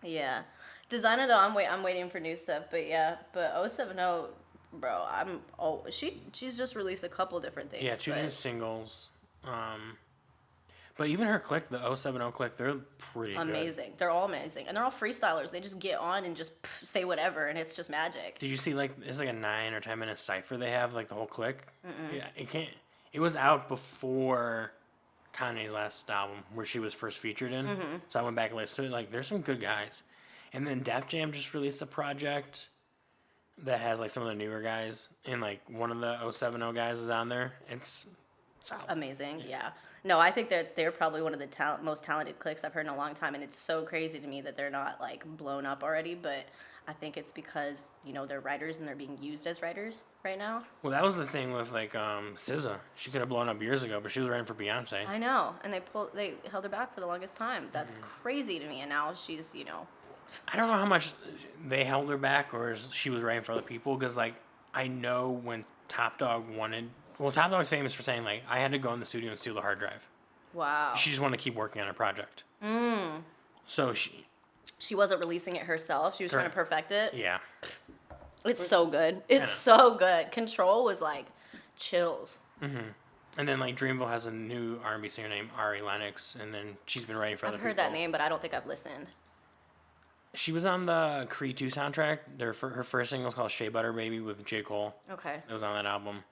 Yeah. Designer though, I'm waiting for new stuff, but 070, bro, she's just released a couple different things. Yeah, two but new singles. But even her clique, the 070 clique, they're pretty Amazing. They're all amazing. And they're all freestylers. They just get on and just say whatever, and it's just magic. Did you see, like, it's like a 9 or 10 minute cipher they have, like, the whole clique? Yeah, it was out before Kanye's last album, where she was first featured in. So I went back and listened to it. Like, there's some good guys. And then Def Jam just released a project that has, like, some of the newer guys. And, like, one of the 070 guys is on there. It's solid. Amazing, yeah. No, I think that they're probably one of the most talented cliques I've heard in a long time, and it's so crazy to me that they're not like blown up already. But I think it's because they're writers and they're being used as writers right now. Well, that was the thing with like SZA. She could have blown up years ago, but she was writing for Beyonce. I know, and they held her back for the longest time. That's crazy to me. And now she's I don't know how much they held her back, or she was writing for other people. Because like I know when Top Dog wanted. Well, Top Dog's famous for saying, like, I had to go in the studio and steal the hard drive. Wow. She just wanted to keep working on her project. So she wasn't releasing it herself. She was trying to perfect it. Yeah. It's so good. It's so good. Control was, like, chills. And then, like, Dreamville has a new R&B singer named Ari Lennox, and then she's been writing for other people. I've heard that name, but I don't think I've listened. She was on the Creed 2 soundtrack. Her first single was called Shea Butter Baby with J. Cole. Okay. It was on that album.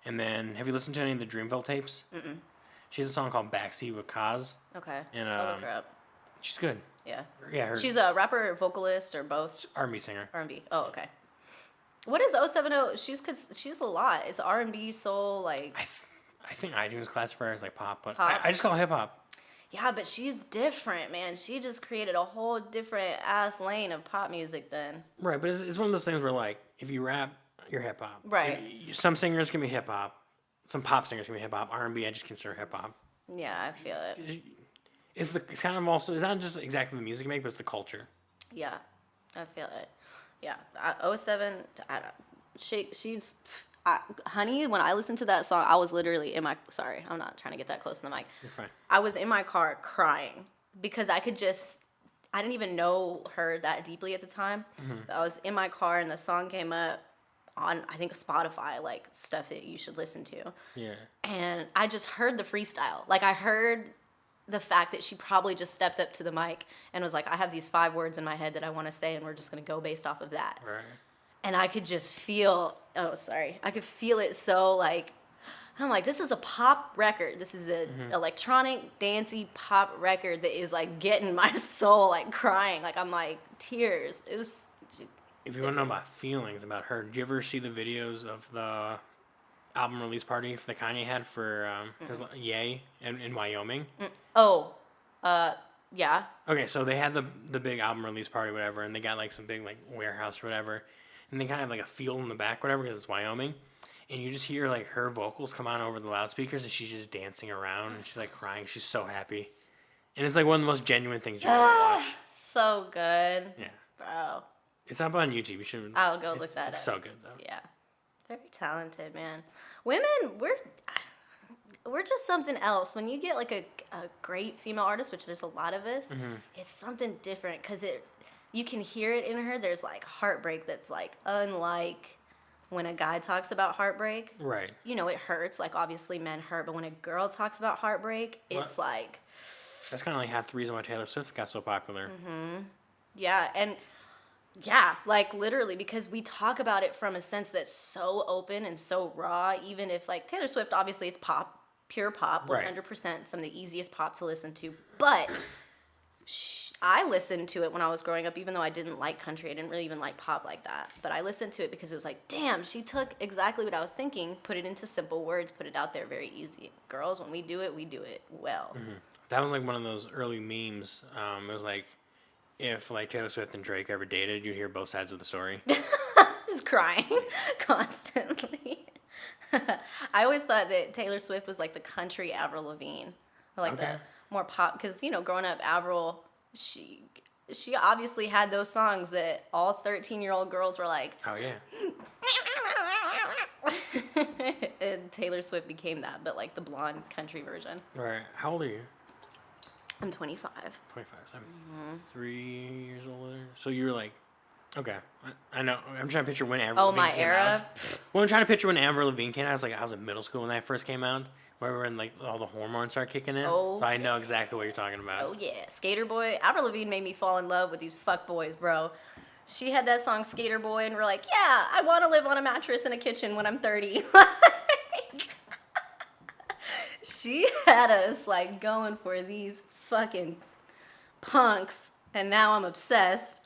And then, have you listened to any of the Dreamville tapes? Mm-mm. She has a song called Backseat with Kaz. Okay. And, I'll look her up. She's good. Yeah. Yeah. She's a rapper, vocalist, or both? R&B singer. R&B. Oh, okay. What is 070? She's a lot. It's R&B, soul, like... I think iTunes classifies her as like pop, but Pop? I just call it hip hop. Yeah, but she's different, man. She just created a whole different ass lane of pop music then. Right, but it's one of those things where, like, if you rap, you're hip hop. Right. Some singers can be hip hop. Some pop singers can be hip hop. R&B, I just consider hip hop. Yeah, I feel it. It's kind of also, it's not just exactly the music you make, but it's the culture. Yeah, I feel it. Yeah, 07, she's... honey, when I listened to that song, I was literally in my... Sorry, I'm not trying to get that close to the mic. You're fine. I was in my car crying because I didn't even know her that deeply at the time. I was in my car and the song came up on, I think, Spotify, like stuff that you should listen to. Yeah. And I just heard the freestyle. Like, I heard the fact that she probably just stepped up to the mic and was like, I have these 5 words in my head that I want to say, and we're just going to go based off of that. Right. And I could just feel, I could feel it so, like, I'm like, this is a pop record. This is an electronic, dancey pop record that is, like, getting my soul, like, crying. Like, I'm, like, tears. It was If you want to know about feelings about her, did you ever see the videos of the album release party that Kanye had for his Ye in Wyoming? Yeah. Okay, so they had the big album release party, whatever, and they got, like, some big, like, warehouse or whatever. And they kind of have, like, a field in the back, whatever, because it's Wyoming. And you just hear, like, her vocals come on over the loudspeakers, and she's just dancing around, and she's, like, crying. She's so happy. And it's, like, one of the most genuine things you ever watch. So good. Yeah. Bro. It's up on YouTube. You should. I'll go look that up. It's so good, though. Yeah. Very talented, man. Women, we're just something else. When you get, like, a great female artist, which there's a lot of us, it's something different, because you can hear it in her. There's, like, heartbreak that's, like, unlike when a guy talks about heartbreak. Right. You know, it hurts. Like, obviously men hurt. But when a girl talks about heartbreak, it's like... That's kind of like half the reason why Taylor Swift got so popular. Yeah, and... Yeah, like, literally, because we talk about it from a sense that's so open and so raw, even if, like, Taylor Swift, obviously, it's pop, pure pop, 100%, some of the easiest pop to listen to. But... I listened to it when I was growing up, even though I didn't like country. I didn't really even like pop like that. But I listened to it because it was like, damn, she took exactly what I was thinking, put it into simple words, put it out there very easy. Girls, when we do it well. That was like one of those early memes. It was like, if like Taylor Swift and Drake ever dated, you'd hear both sides of the story. Just crying constantly. I always thought that Taylor Swift was like the country Avril Lavigne. Or like the more pop, because, you know, growing up, Avril... She obviously had those songs that all 13-year-old girls were like, oh yeah. And Taylor Swift became that, but like the blonde country version. Right. How old are you? I'm 25. 25. So I'm 3 years older. So you were like Okay, I know. I'm trying to picture when Avril Oh, Lavigne my came era. out. Well, I'm trying to picture when Avril Lavigne came out. I was in middle school when that first came out, where when like all the hormones start kicking in. Oh, So I know exactly what you're talking about. Oh yeah, Skater Boy. Avril Lavigne made me fall in love with these fuck boys, bro. She had that song Skater Boy, and we're like, yeah, I want to live on a mattress in a kitchen when I'm 30. She had us like going for these fucking punks, and now I'm obsessed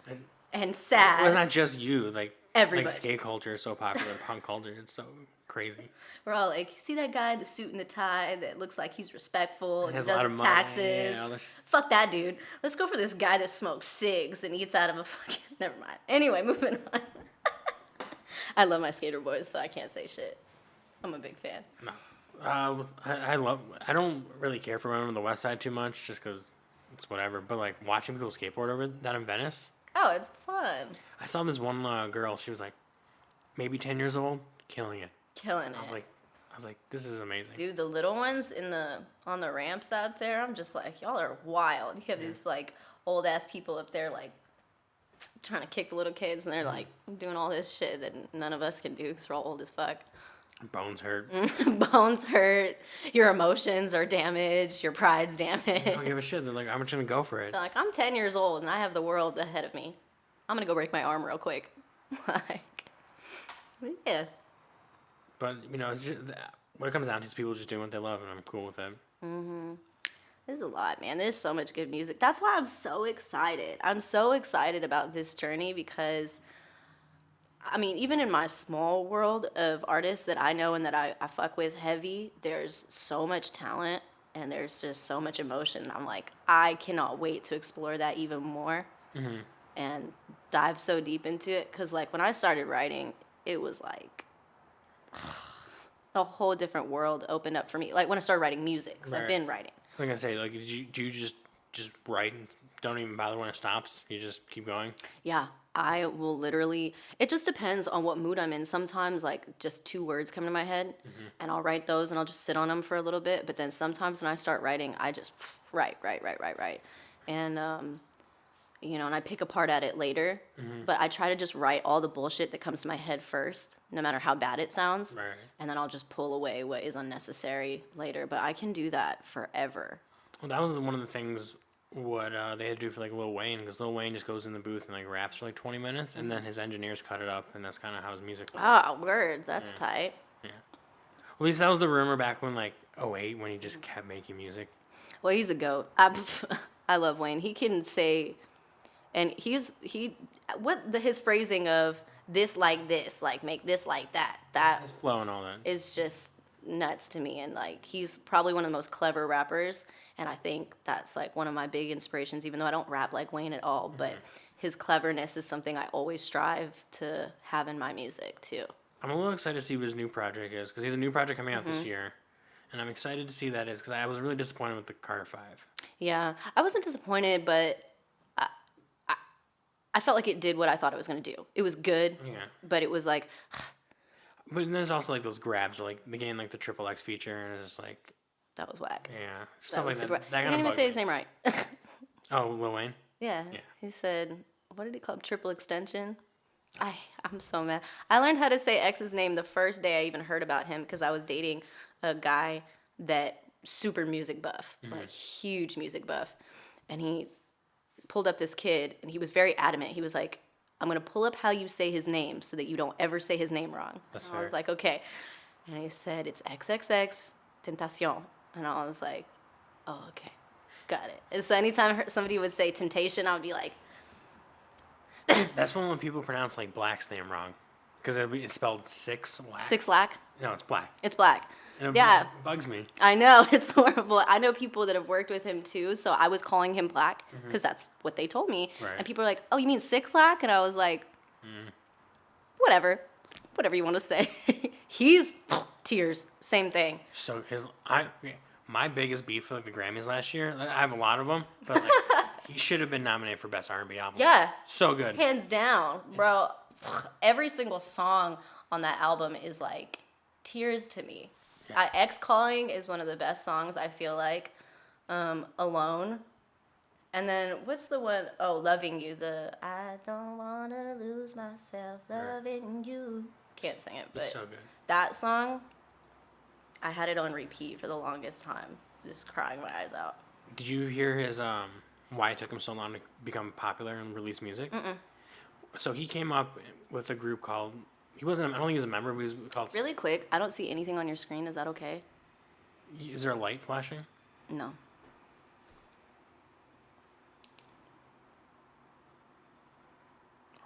and Well, sad. it's not just you. Like Everybody. skate culture is so popular. Punk culture, it's so crazy. We're all like, see that guy in the suit and the tie that looks like he's respectful and Has he a lot does of his money, taxes. yeah, all that Fuck that dude. Let's go for this guy that smokes cigs and eats out of a fucking. Never mind. Anyway, moving on. I love my Skater Boys, so I can't say shit. I'm a big fan. No. I don't really care for women on the West Side too much, just because it's whatever. But like watching people skateboard over down in Venice, Oh, it's fun. I saw this one girl. She was like maybe 10 years old, killing it. Killing I it. was like, this is amazing. Dude, the little ones on the ramps out there, I'm just like, y'all are wild. You have these like old ass people up there like trying to kick the little kids, and they're like doing all this shit that none of us can do because we're all old as fuck. Bones hurt. Bones hurt. Your emotions are damaged. Your pride's They damaged. don't give a shit. They're like, I'm just gonna go for it. They're like, I'm 10 years old and I have the world ahead of me. I'm gonna go break my arm real quick. Like, yeah. But it's just, what it comes down to is people just doing what they love, and I'm cool with it. There's a lot, man. There's so much good music. That's why I'm so excited. I'm so excited about this journey because, I mean, even in my small world of artists that I know and that I fuck with heavy, there's so much talent and there's just so much emotion. I'm like, I cannot wait to explore that even more and dive so deep into it. Because, like, when I started writing, it was like a whole different world opened up for me. Like, when I started writing music, because I've Right. been writing. Like I say, like, do you just write and don't even bother when it stops? You just keep going? Yeah, I will literally, it just depends on what mood I'm in. Sometimes, like, just 2 words come to my head, and I'll write those, and I'll just sit on them for a little bit. But then sometimes when I start writing, I just write. And, and I pick apart at it later. But I try to just write all the bullshit that comes to my head first, no matter how bad it sounds. Right. And then I'll just pull away what is unnecessary later. But I can do that forever. Well, that was one of the things what they had to do for like Lil Wayne, because Lil Wayne just goes in the booth and like raps for like 20 minutes, and then his engineers cut it up, and that's kind of how his music went. Ah, word. That's tight. Yeah. Well, at least that was the rumor back when like '08 when he just kept making music. Well, he's a goat. I love Wayne. He can say, and his phrasing of this like this, like make this like that. That His flow and all that. is just nuts to me. And like he's probably one of the most clever rappers. And I think that's like one of my big inspirations, even though I don't rap like Wayne at all. But his cleverness is something I always strive to have in my music too. I'm a little excited to see what his new project is, because he has a new project coming out this year, and I'm excited to see that is because I was really disappointed with the Carter 5. Yeah, I wasn't disappointed, but I felt like it did what I thought it was going to do. It was good, Yeah. but it was like, But then there's also like those grabs, where, like they gain like the Triple X feature, and it's just like, that was whack. yeah, That stuff like was that. super. That I kind didn't of even say his name right. Oh, Lil Wayne. Yeah. Yeah. He said, what did he call it? Triple extension? I'm so mad. I learned how to say X's name the first day I even heard about him because I was dating a guy that super music buff, like huge music buff. And he pulled up this kid and he was very adamant. He was like, I'm going to pull up how you say his name so that you don't ever say his name wrong. That's and I was fair. like, okay. And he said, it's XXX Tentacion. And I was like, oh, okay. Got it. And so anytime somebody would say temptation, I would be like, That's when people pronounce like Black's name wrong, because it's spelled Six Lack. 6 lack. No, it's Black. It's black. And it Yeah. bugs me. I know, it's horrible. I know people that have worked with him too, so I was calling him Black because that's what they told me. Right. And people are like, oh, you mean 6 lack? And I was like, whatever you want to say. He's tears, same thing. So my biggest beef with the Grammys last year, I have a lot of them, but like, he should have been nominated for Best R&B Album. Yeah, So good. hands down, bro. Every single song on that album is like tears to me. X Calling is one of the best songs I feel like. Alone. And then what's the one? Oh, Loving You. The I don't wanna lose myself loving you. Can't sing it, but It's so good. that song, I had it on repeat for the longest time, just crying my eyes out. Did you hear his why it took him so long to become popular and release music? So he came up with a group called. He wasn't. I don't think he was a member. But he was called. Really quick, I don't see anything on your screen. Is that okay? Is there a light flashing? No.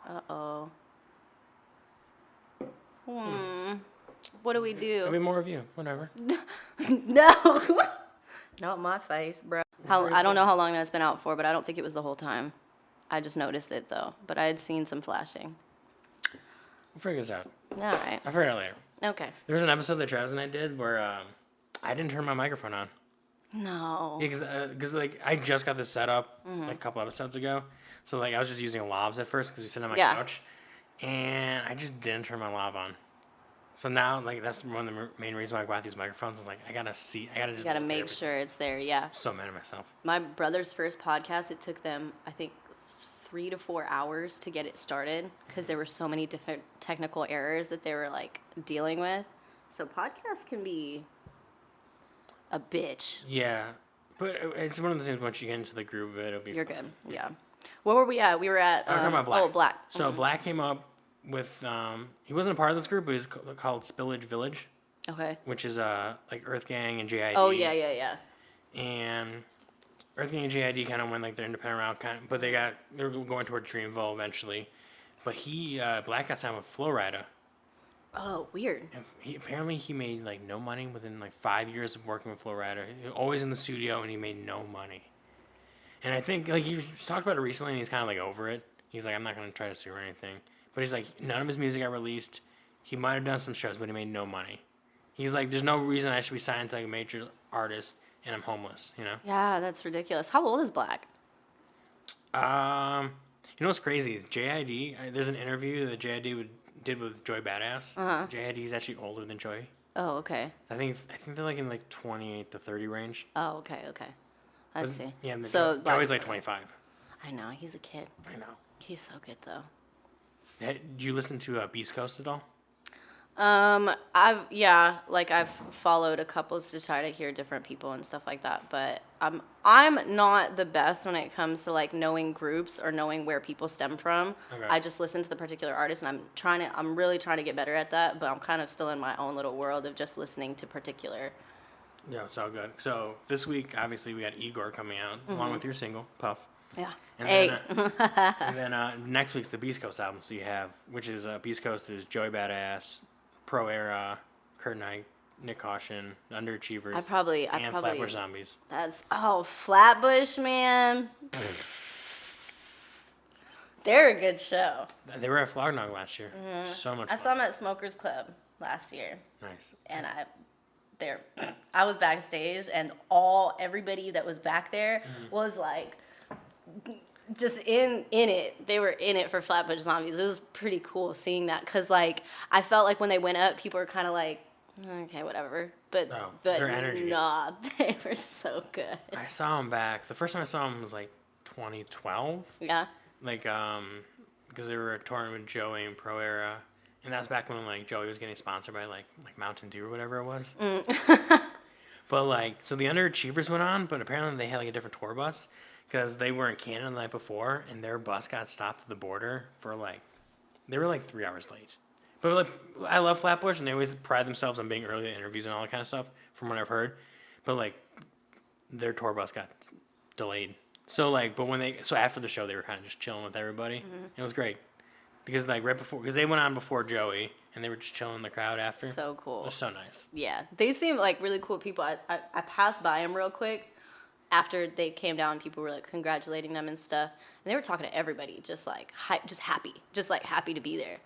Uh-oh. What do we do? Maybe more of you. Whatever. No. Not my face, bro. I don't know how long that's been out for, but I don't think it was the whole time. I just noticed it, though. But I had seen some flashing. We'll figure this out. All right. I'll figure it out later. Okay. There was an episode that Travis and I did where I didn't turn my microphone on. No. Because like I just got this set up like a couple episodes ago, so like I was just using lavs at first because we sit on my couch, and I just didn't turn my lav on. So now like that's one of the main reasons why I got these microphones. Is like I gotta just You gotta make sure it's there. Yeah. I'm so mad at myself. My brother's first podcast, it took them, I think, 3 to 4 hours to get it started because there were so many different technical errors that they were like dealing with. So podcasts can be a bitch. Yeah, but it's one of those things. Once you get into the groove of it, it'll be. You're fun. good. Yeah. Where were we at? We were at. I'm talking about Black. Oh, Black. So Black came up with. He wasn't a part of this group, but he's called Spillage Village, Okay. which is like Earth Gang and JID. Oh yeah. And Earth Gang and JID kind of went like their independent route, but they were going towards Dreamville eventually. But Black got signed with Flowrider. Oh, weird. And he made like no money within like 5 years of working with Flowrider. Always in the studio, and he made no money. And I think like he talked about it recently, and he's kind of like over it. He's like, I'm not gonna try to sue or anything. But he's like, none of his music got released. He might have done some shows, but he made no money. He's like, there's no reason I should be signed to like a major artist, and I'm homeless. You know? Yeah, that's ridiculous. How old is Black? You know what's crazy is JID. There's an interview that JID did with Joy Badass. JID is actually older than Joy. Oh, okay. I think they're like in like 28 to 30 range. Oh, okay. I see. Yeah, and so Joey's like 25. I know, he's a kid. I know. He's so good though. Do you listen to Beast Coast at all? I've followed a couple to try to hear different people and stuff like that, but I'm not the best when it comes to like knowing groups or knowing where people stem from. Okay. I just listen to the particular artist, and I'm really trying to get better at that, but I'm kind of still in my own little world of just listening to particular. Yeah, it's all good. So this week, obviously, we got Igor coming out along with your single Puff. Yeah. And Hey. then next week's the Beast Coast album. So you have, which is Beast Coast is Joey Badass, Pro Era, Kurt Knight, Nick Caution, Underachievers, I probably Flatbush Zombies. Flatbush, man. They're a good show. They were at Flognog last year. So much I fun. saw them at Smokers Club last year. Nice. And I was backstage, and everybody that was back there was like just in it. They were in it for Flatbush Zombies. It was pretty cool seeing that, because like I felt like when they went up, people were kind of like, okay, whatever. But their energy. nah, they were so good. I saw them back. The first time I saw them was like 2012. Yeah. Like because they were touring with Joey and Pro Era. And that's back when like Joey was getting sponsored by like Mountain Dew or whatever it was. But like, so the Underachievers went on, but apparently they had like a different tour bus because they were in Canada the night before, and their bus got stopped at the border for like, they were like 3 hours late. But like, I love Flatbush, and they always pride themselves on being early to interviews and all that kind of stuff, from what I've heard. But like, their tour bus got delayed. So like, so after the show, they were kind of just chilling with everybody. It was great. Because like right before, because they went on before Joey, and they were just chilling in the crowd after. So cool. It was so nice. Yeah, they seem like really cool people. I passed by them real quick after they came down. People were like congratulating them and stuff, and they were talking to everybody, just like happy to be there.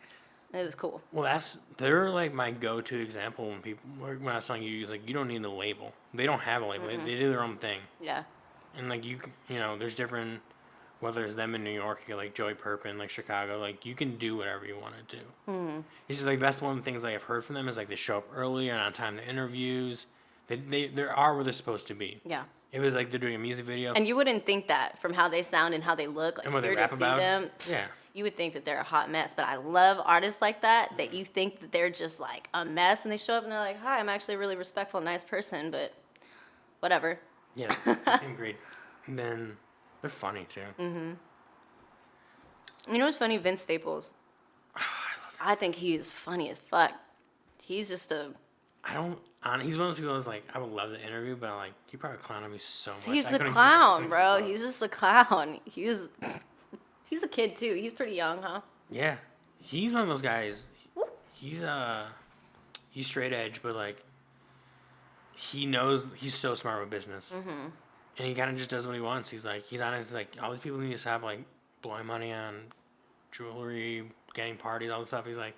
And it was cool. Well, they're like my go-to example when I was telling you, like, you don't need a label. They don't have a label. They do their own thing. Yeah. And like you know, there's different. Whether it's them in New York, like Joey Perpin, like Chicago, like you can do whatever you want to do. It's just like that's one of the things like I've heard from them is like they show up early and on time to interviews. They are where they're supposed to be. Yeah. It was like they're doing a music video. And you wouldn't think that from how they sound and how they look. Like, And what if they you were rap to see about. them, Yeah. you would think that they're a hot mess. But I love artists like that you think that they're just like a mess, and they show up and they're like, "Hi, I'm actually a really respectful, nice person," but whatever. Yeah, they seem great. And then they're funny too. Mm-hmm. You know what's funny? Vince Staples. I think he's funny as fuck. He's just a. He's one of those people that's like, I would love to interview, but I'm like, he probably clowned me so much. He's I a couldn't clown, keep bro. up. He's just a clown. He's a kid too. He's pretty young, huh? Yeah, he's one of those guys. He's straight edge, but like, he knows he's so smart with business, and he kind of just does what he wants. He's honest. Like all these people who just have like blowing money on jewelry, getting parties, all this stuff. He's like,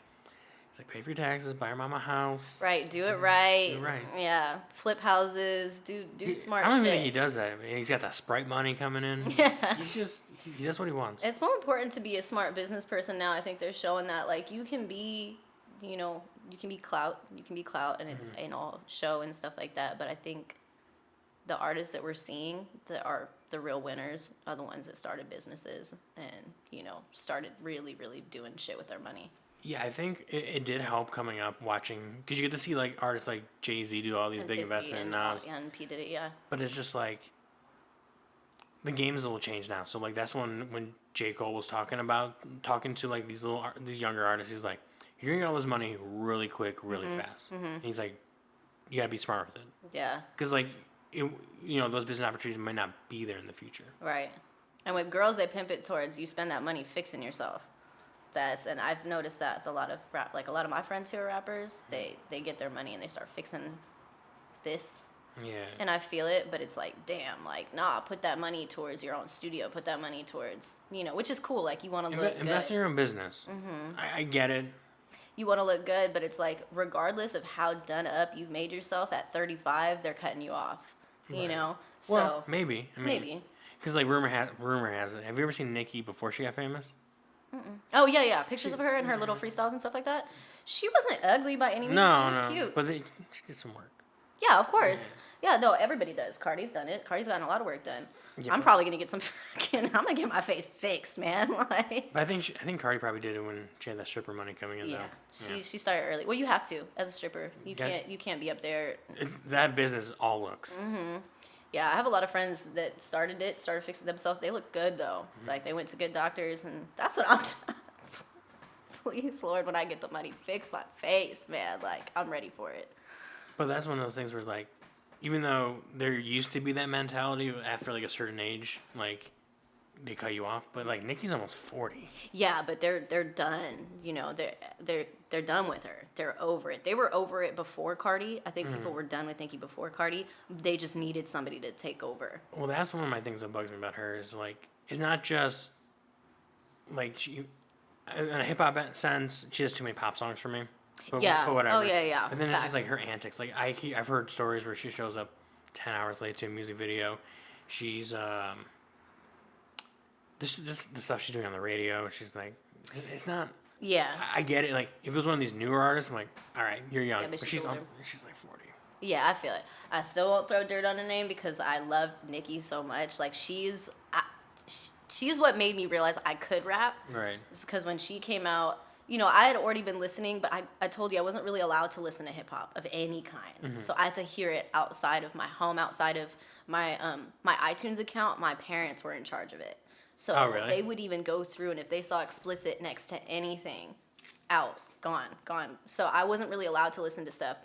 pay for your taxes, buy your mama a house. Right, do it right. Do it right. Yeah, flip houses, do smart I don't shit. even think he does that. I mean, he's got that Sprite money coming in. Yeah. He does what he wants. It's more important to be a smart business person now. I think they're showing that like you can be, you can be clout, and all show and stuff like that. But I think the artists that we're seeing that are the real winners are the ones that started businesses and started really, really doing shit with their money. Yeah, I think it did help coming up watching, because you get to see like artists like Jay-Z do all these big 50 investments and now. and P did it, yeah. But it's just like the game's a little changed now. So like that's when J. Cole was talking to like these younger artists. He's like, you're gonna get all this money really quick, really fast. And he's like, you gotta be smart with it. Yeah. Because like those business opportunities might not be there in the future. Right. And with girls, they pimp it towards you spend that money fixing yourself. And I've noticed that a lot of a lot of my friends who are rappers, they get their money and they start fixing this. Yeah. And I feel it, but it's like, damn, like, nah, put that money towards your own studio, put that money towards, which is cool. Like, you want to look good. Invest in your own business. I get it. You want to look good, but it's like, regardless of how done up you've made yourself at 35, they're cutting you off. Right. So Well, maybe. maybe. Because like rumor has it. Have you ever seen Nicki before she got famous? Oh yeah. Pictures of her and her little freestyles and stuff like that. She wasn't ugly by any means. No, she was cute. But she did some work. Yeah, of course. Yeah, no, everybody does. Cardi's done it. Cardi's gotten a lot of work done. Yeah, I'm probably gonna get some I'm gonna get my face fixed, man. Like. But I think Cardi probably did it when she had that stripper money coming in. Yeah, though. she started early. Well, you have to as a stripper. You Yeah. can't be up there. That business all looks. Yeah, I have a lot of friends that started fixing themselves. They look good though. Like they went to good doctors, and that's what I'm. Please, Lord, when I get the money, fix my face, man. Like I'm ready for it. But that's one of those things where like, even though there used to be that mentality after like a certain age, like they cut you off. But like Nicki's almost 40. Yeah, but they're done. They're done with her. They're over it. They were over it before Cardi. I think people were done with Nicki before Cardi. They just needed somebody to take over. Well, that's one of my things that bugs me about her is like, it's not just like she, in a hip hop sense, she has too many pop songs for me. But, Yeah. But whatever. Oh, yeah. And then it's Facts. just like her antics. Like I've heard stories where she shows up 10 hours late to a music video. She's the stuff she's doing on the radio. She's like, it's not. Yeah. I get it. Like if it was one of these newer artists, I'm like, all right, you're young, Yeah, but but she's older. she's like 40. Yeah, I feel it. I still won't throw dirt on her name because I love Nicki so much. Like she's what made me realize I could rap. Right. It's because when she came out, I had already been listening, but I told you I wasn't really allowed to listen to hip hop of any kind. So I had to hear it outside of my home, outside of my my iTunes account. My parents were in charge of it. So Oh, really? they would even go through, and if they saw explicit next to anything, out, gone. So I wasn't really allowed to listen to stuff.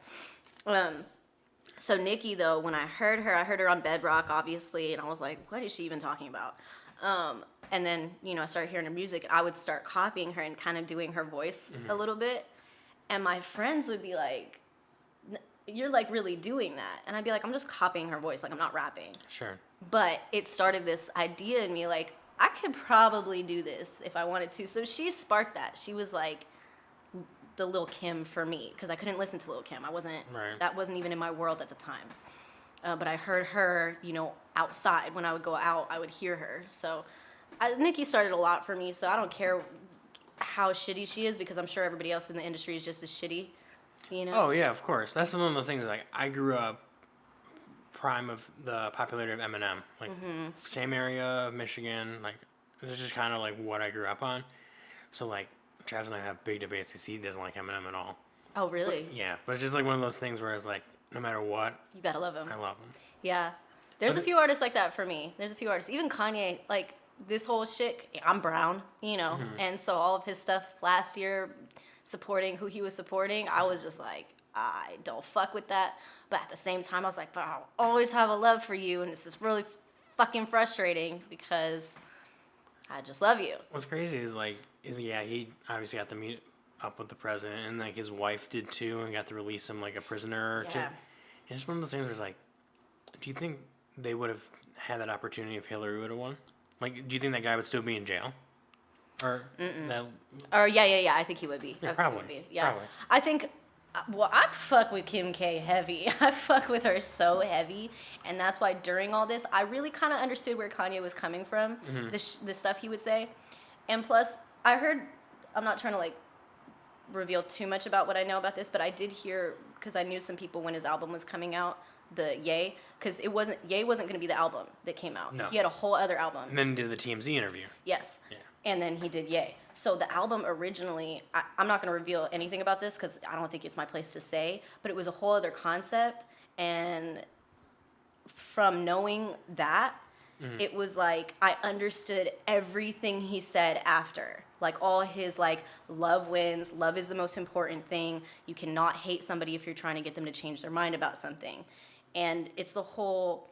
So Nicki, though, when I heard her on Bedrock, obviously, and I was like, what is she even talking about? And then, I started hearing her music. I would start copying her and kind of doing her voice a little bit. And my friends would be like, you're like really doing that. And I'd be like, I'm just copying her voice. Like, I'm not rapping. Sure. But it started this idea in me, like, I could probably do this if I wanted to. So she sparked that. She was like the Lil' Kim for me, because I couldn't listen to Lil' Kim. Right. That wasn't even in my world at the time. But I heard her, outside. When I would go out, I would hear her. So Nicki started a lot for me, so I don't care how shitty she is, because I'm sure everybody else in the industry is just as shitty, Oh yeah, of course. That's one of those things. Like I grew up prime of the popularity of Eminem. Like, same area of Michigan. Like, this is just kind of like what I grew up on. So, like, Travis and I have big debates because he doesn't like Eminem at all. Oh, really? But, yeah, but it's just like one of those things where it's like, no matter what, You gotta love him. I love him. Yeah. There's a few artists like that for me. There's a few artists. Even Kanye, like, this whole shit, I'm brown, you know? And so all of his stuff last year, supporting who he was supporting, I was just like, I don't fuck with that. But at the same time, I was like, but I'll always have a love for you. And this is really fucking frustrating because I just love you. What's crazy is he obviously got to meet up with the president, and like his wife did too, and got to release him like a prisoner or two. It's just one of those things where it's like, do you think they would have had that opportunity if Hillary would have won? Like, do you think that guy would still be in jail? Or that? Or yeah. I think he would be. Yeah, I think probably. he would be. Yeah. Probably. I think. Well, I fuck with Kim K heavy. I fuck with her so heavy, and that's why during all this, I really kind of understood where Kanye was coming from, the stuff he would say, and plus, I heard. I'm not trying to like reveal too much about what I know about this, but I did hear because I knew some people when his album was coming out, the Ye, because Ye wasn't going to be the album that came out. No. He had a whole other album. And then did the TMZ interview. Yes. Yeah. And then he did Ye. So the album originally, I'm not going to reveal anything about this because I don't think it's my place to say, but it was a whole other concept. And from knowing that, it was like I understood everything he said after. Like all his like love wins, love is the most important thing. You cannot hate somebody if you're trying to get them to change their mind about something. And it's the whole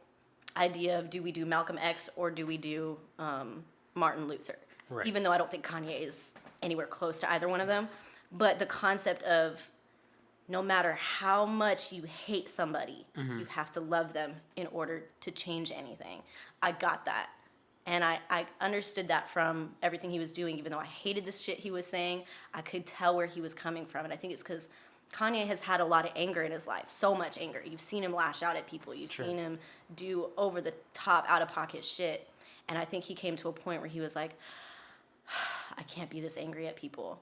idea of do we do Malcolm X or do we do Martin Luther? Right. Even though I don't think Kanye is anywhere close to either one of them. But the concept of no matter how much you hate somebody, you have to love them in order to change anything. I got that. And I understood that from everything he was doing. Even though I hated the shit he was saying, I could tell where he was coming from. And I think it's because Kanye has had a lot of anger in his life. So much anger. You've seen him lash out at people. You've seen him do over-the-top, out-of-pocket shit. And I think he came to a point where he was like, I can't be this angry at people.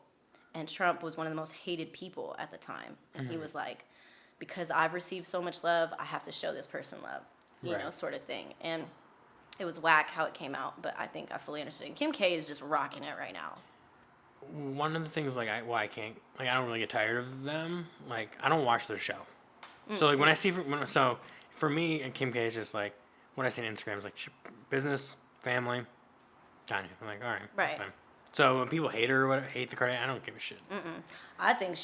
And Trump was one of the most hated people at the time. And he was like, because I've received so much love, I have to show this person love, you know, sort of thing. And it was whack how it came out, but I think I fully understood. And Kim K is just rocking it right now. One of the things why I can't, like, I don't really get tired of them. Like, I don't watch their show. So like when I see for me and Kim K is just like what I see on Instagram is like business, family, Kanye. I'm like, all right, that's fine. So when people hate her or whatever, hate the Kardashians, I don't give a shit. I think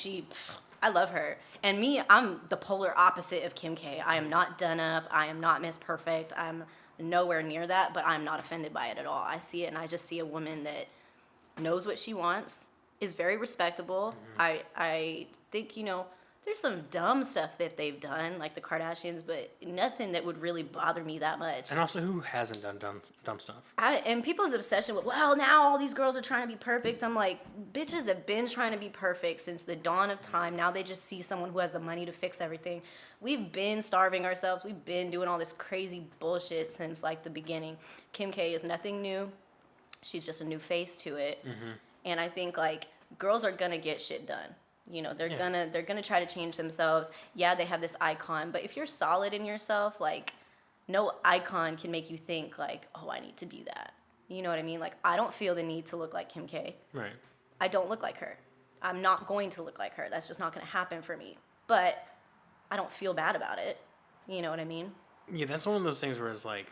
I love her. And me, I'm the polar opposite of Kim K. I am not done up. I am not Miss Perfect. I'm nowhere near that, but I'm not offended by it at all. I see it and I just see a woman that knows what she wants, is very respectable. I think, you know, there's some dumb stuff that they've done, like the Kardashians, but nothing that would really bother me that much. And also, who hasn't done dumb stuff? And people's obsession with, well, now all these girls are trying to be perfect. I'm like, bitches have been trying to be perfect since the dawn of time. Now they just see someone who has the money to fix everything. We've been starving ourselves. We've been doing all this crazy bullshit since, like, the beginning. Kim K is nothing new. She's just a new face to it. And I think, like, girls are going to get shit done. You know, they're gonna try to change themselves. Yeah, they have this icon, but if you're solid in yourself, like, no icon can make you think like, oh, I need to be that. You know what I mean? Like, I don't feel the need to look like Kim K. Right. I don't look like her. I'm not going to look like her. That's just not gonna happen for me. But I don't feel bad about it. You know what I mean? Yeah, that's one of those things where it's like,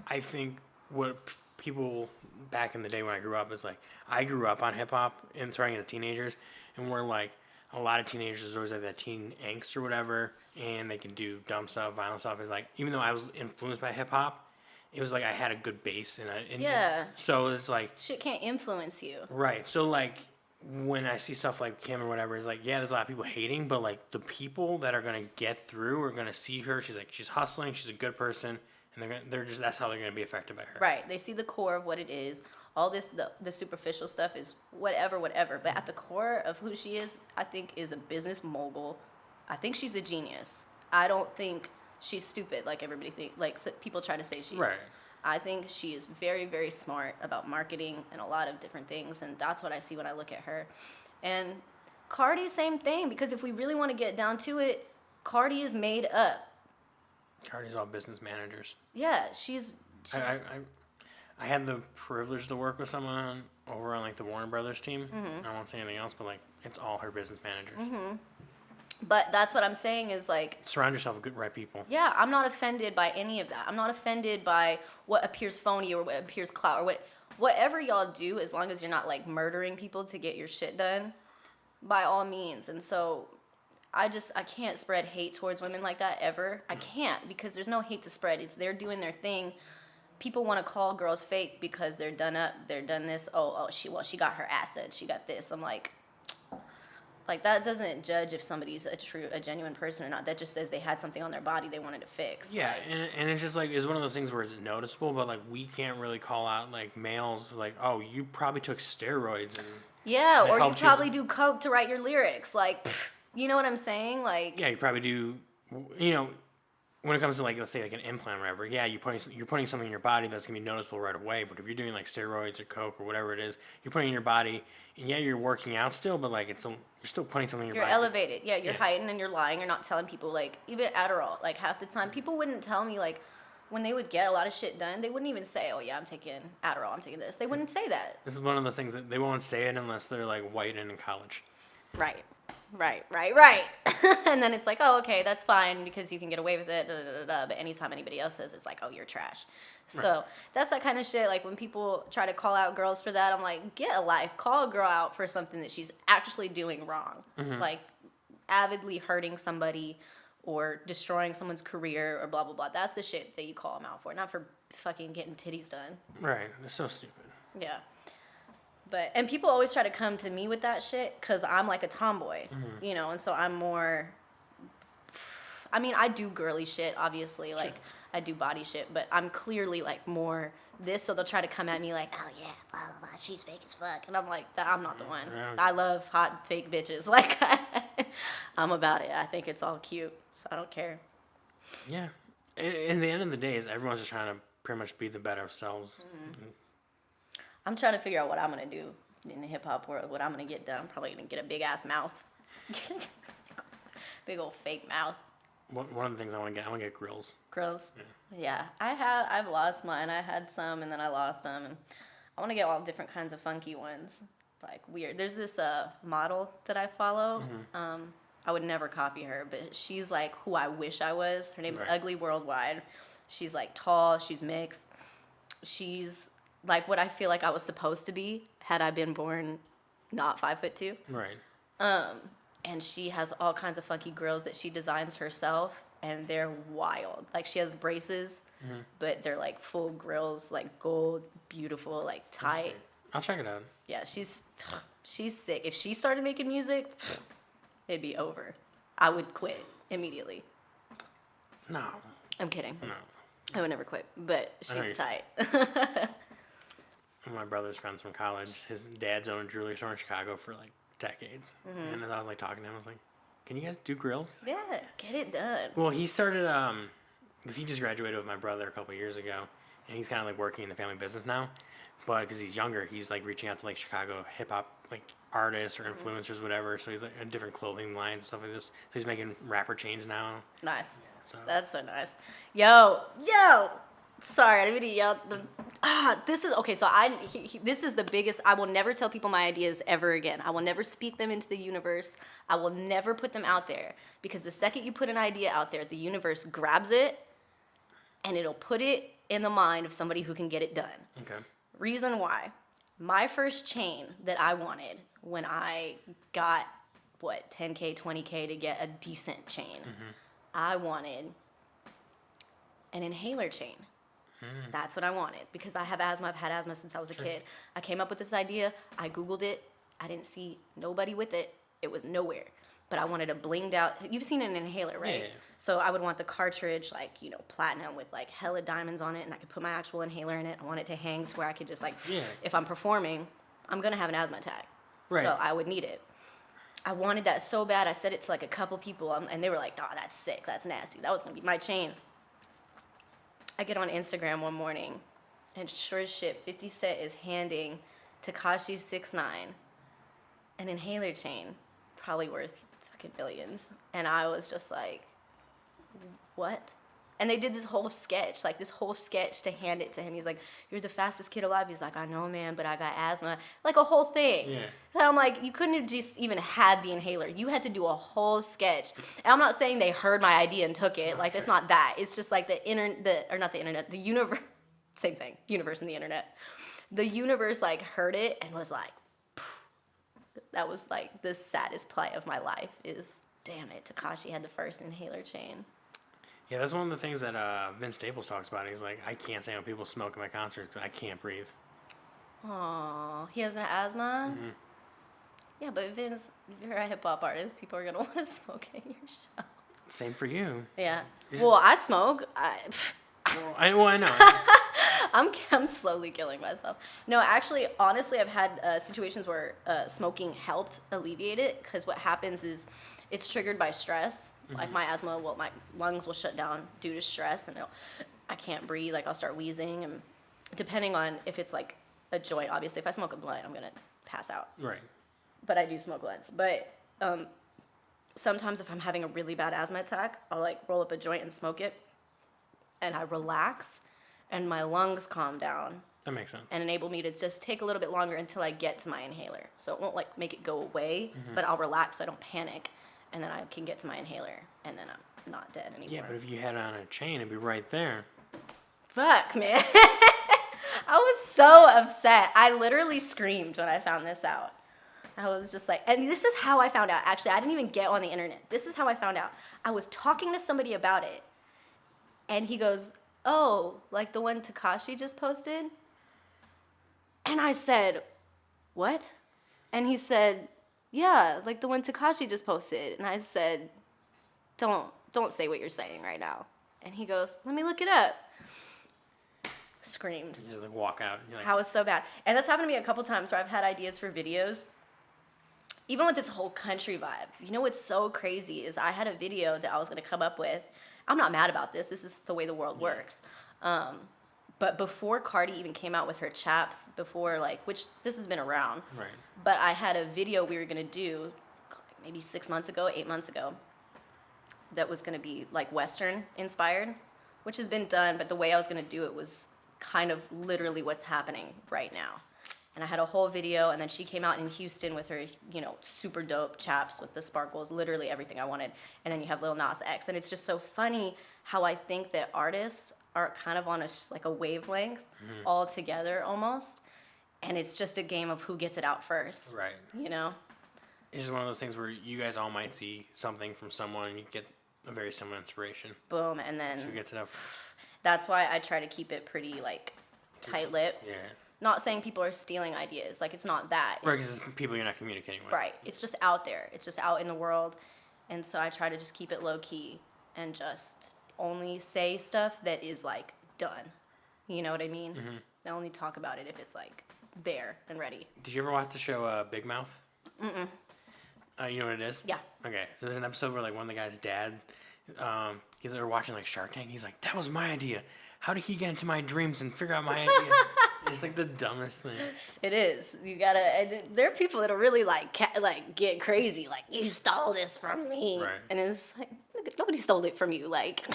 I think what people back in the day when I grew up is like, I grew up on hip hop and starting as teenagers, and we're like, a lot of teenagers always have that teen angst or whatever, and they can do dumb stuff, violent stuff. It's like, even though I was influenced by hip hop, it was like I had a good base, so it's like shit can't influence you. Right. So like when I see stuff like Kim or whatever, it's like, yeah, there's a lot of people hating, but like the people that are gonna get through are gonna see her. She's hustling. She's a good person. And that's how they're going to be affected by her. Right. They see the core of what it is. All this, the superficial stuff is whatever. But at the core of who she is, I think is a business mogul. I think she's a genius. I don't think she's stupid like everybody people try to say she is. I think she is very, very smart about marketing and a lot of different things. And that's what I see when I look at her. And Cardi, same thing. Because if we really want to get down to it, Cardi is made up. Cardi's all business managers. Yeah, she's I had the privilege to work with someone over on like the Warner Brothers team. I won't say anything else, but like it's all her business managers. but that's what I'm saying is like, Surround yourself with good right people. yeah, I'm not offended by any of that. I'm not offended by what appears phony or what appears clout or whatever y'all do, as long as you're not like murdering people to get your shit done, by all means. And so I can't spread hate towards women like that ever. I can't, because there's no hate to spread. It's they're doing their thing. People want to call girls fake because they're done up, they're done this. She got her ass done, she got this. I'm like that doesn't judge if somebody's a genuine person or not. That just says they had something on their body they wanted to fix. Yeah, and it's just like it's one of those things where it's noticeable, but like we can't really call out like males like, oh, you probably took steroids and yeah, or you helped probably do coke to write your lyrics. Like, pfft, you know what I'm saying? Like, yeah, you probably do. You know, when it comes to like let's say like an implant or whatever, yeah, you're putting something in your body that's gonna be noticeable right away. But if you're doing like steroids or coke or whatever it is, you're putting in your body, and yeah, you're working out still, but like you're still putting something in your you're body. elevated. Yeah, you're hiding and you're lying. You're not telling people, like, even Adderall. Like, half the time, people wouldn't tell me, like, when they would get a lot of shit done, they wouldn't even say, oh, yeah, I'm taking Adderall, I'm taking this. They wouldn't say that. This is one of those things that they won't say it unless they're like white and in college. Right. And then it's like, oh, okay, that's fine because you can get away with it, But anytime anybody else says, it's like, oh, you're trash. So that's that kind of shit. Like, when people try to call out girls for that, I'm like, get a life. Call a girl out for something that she's actually doing wrong. Like, avidly hurting somebody or destroying someone's career or blah, blah, blah. That's the shit that you call them out for, not for fucking getting titties done. Right. It's so stupid. Yeah. And people always try to come to me with that shit because I'm like a tomboy, you know, and so I'm more, I mean, I do girly shit, obviously, like, I do body shit, but I'm clearly, like, more this, so they'll try to come at me like, oh, yeah, blah, blah, blah, she's fake as fuck, and I'm like, I'm not the one. I love hot, fake bitches, like, I'm about it. I think it's all cute, so I don't care. Yeah. In the end of the day, is everyone's just trying to pretty much be the better selves. I'm trying to figure out what I'm going to do in the hip-hop world, what I'm going to get done. I'm probably going to get a big-ass mouth. Big old fake mouth. One of the things I want to get grills. Grills? Yeah. I've lost mine. I had some, and then I lost them. And I want to get all different kinds of funky ones. Like, weird. There's this model that I follow. I would never copy her, but she's, like, who I wish I was. Her name's Ugly Worldwide. She's, like, tall. She's mixed. She's like what I feel like I was supposed to be had I been born not 5'2". Right. And she has all kinds of funky grills that she designs herself, and they're wild. Like, she has braces, but they're like full grills, like gold, beautiful, like tight. I'll check it out. Yeah, she's sick. If she started making music, it'd be over. I would quit immediately. No. I'm kidding. No. I would never quit, but she's tight. One of my brother's friends from college, his dad's owned a jewelry store in Chicago for like decades. And as I was like talking to him, I was like, can you guys do grills? Yeah, get it done. Well, he started, because he just graduated with my brother a couple of years ago, and he's kind of like working in the family business now. But because he's younger, he's like reaching out to like Chicago hip hop like artists or influencers, whatever. So he's like in different clothing lines, stuff like this. So he's making rapper chains now. Nice. So that's so nice. Yo. Sorry, I didn't mean to yell. This is okay. So this is the biggest. I will never tell people my ideas ever again. I will never speak them into the universe. I will never put them out there, because the second you put an idea out there, the universe grabs it, and it'll put it in the mind of somebody who can get it done. Okay. Reason why. My first chain that I wanted when I got, 10K, 20K to get a decent chain, I wanted an inhaler chain. That's what I wanted, because I have asthma. I've had asthma since I was a kid. I came up with this idea. I Googled it. I didn't see nobody with it. It was nowhere. But I wanted a blinged out. You've seen an inhaler, right? Yeah. So I would want the cartridge, like, platinum with like hella diamonds on it, and I could put my actual inhaler in it. I want it to hang so where I could just if I'm performing, I'm gonna have an asthma attack. Right. So I would need it. I wanted that so bad. I said it to like a couple people, and they were like, "Oh, that's sick. That's nasty. That was gonna be my chain." I get on Instagram one morning, and sure as shit, 50 Cent is handing Tekashi 6ix9ine an inhaler chain, probably worth fucking billions. And I was just like, what? And they did this whole sketch to hand it to him. He's like, "You're the fastest kid alive." He's like, "I know, man, but I got asthma." Like a whole thing. Yeah. And I'm like, you couldn't have just even had the inhaler. You had to do a whole sketch. And I'm not saying they heard my idea and took it. Like, it's not that. It's just like the universe, same thing, universe and the internet. The universe, like, heard it and was like, that was, like, the saddest plight of my life is, damn it, Tekashi had the first inhaler chain. Yeah, that's one of the things that Vince Staples talks about. He's like, I can't stand when people smoke at my concerts because I can't breathe. Aww, he has an asthma? Mm-hmm. Yeah, but Vince, you're a hip-hop artist. People are going to want to smoke at your show. Same for you. Yeah. Well, I smoke. I know. I'm slowly killing myself. No, actually, honestly, I've had situations where smoking helped alleviate it because what happens is it's triggered by stress. Mm-hmm. Like my asthma, my lungs will shut down due to stress, and I can't breathe. Like I'll start wheezing, and depending on if it's like a joint, obviously, if I smoke a blunt, I'm gonna pass out. Right. But I do smoke blunts. But sometimes if I'm having a really bad asthma attack, I'll like roll up a joint and smoke it, and I relax, and my lungs calm down. That makes sense. And enable me to just take a little bit longer until I get to my inhaler. So it won't like make it go away, but I'll relax so I don't panic, and then I can get to my inhaler, and then I'm not dead anymore. Yeah, but if you had it on a chain, it'd be right there. Fuck, man. I was so upset. I literally screamed when I found this out. I was just like, and this is how I found out. Actually, I didn't even get on the internet. This is how I found out. I was talking to somebody about it, and he goes, "Oh, like the one Tekashi just posted?" And I said, "What?" And he said, "Yeah, like the one Tekashi just posted." And I said, Don't say what you're saying right now." And he goes, "Let me look it up." Screamed. You just like walk out. You're like, How was so bad. And that's happened to me a couple times where I've had ideas for videos. Even with this whole country vibe. You know what's so crazy is I had a video that I was going to come up with. I'm not mad about this. This is the way the world works. But before Cardi even came out with her chaps, which this has been around. Right. But I had a video we were going to do maybe 8 months ago, that was going to be like Western inspired, which has been done. But the way I was going to do it was kind of literally what's happening right now. And I had a whole video, and then she came out in Houston with her, super dope chaps with the sparkles, literally everything I wanted. And then you have Lil Nas X, and it's just so funny how I think that artists are kind of on a wavelength all together almost, and it's just a game of who gets it out first. Right. It's just one of those things where you guys all might see something from someone, and you get a very similar inspiration. Boom, and then So who gets it out first? That's why I try to keep it pretty tight-lipped. Yeah. Not saying people are stealing ideas. Like, it's not that. Right, because it's people you're not communicating with. Right. It's just out there. It's just out in the world. And so I try to just keep it low-key and just only say stuff that is, done. You know what I mean? Mm-hmm. I only talk about it if it's, there and ready. Did you ever watch the show Big Mouth? Mm-mm. You know what it is? Yeah. Okay. So there's an episode where, one of the guy's dad, he's watching, Shark Tank. He's like, that was my idea. How did he get into my dreams and figure out my idea? It's the dumbest thing. It is. You gotta. There are people that'll really get crazy. You stole this from me. Right. And it's nobody stole it from you.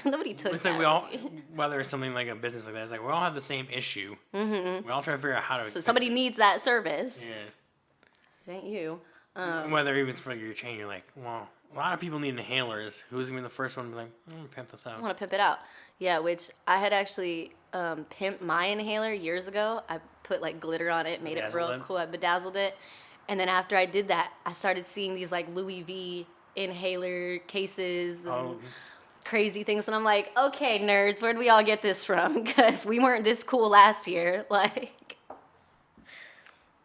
Nobody took. It's that we all, from you. whether it's something like a business like that, it's we all have the same issue. Mm-hmm. We all try to figure out how to. So somebody needs that service. Yeah. It ain't you. Whether even it's for your chain, you're like, well, a lot of people need inhalers. Who's gonna be the first one to be like, I'm gonna pimp this out? I want to pimp it out. Yeah, which I had actually pimped my inhaler years ago. I put glitter on it, made it real cool. I bedazzled it. And then after I did that, I started seeing these Louis V inhaler cases and crazy things. And I'm like, okay, nerds, where'd we all get this from? Because we weren't this cool last year.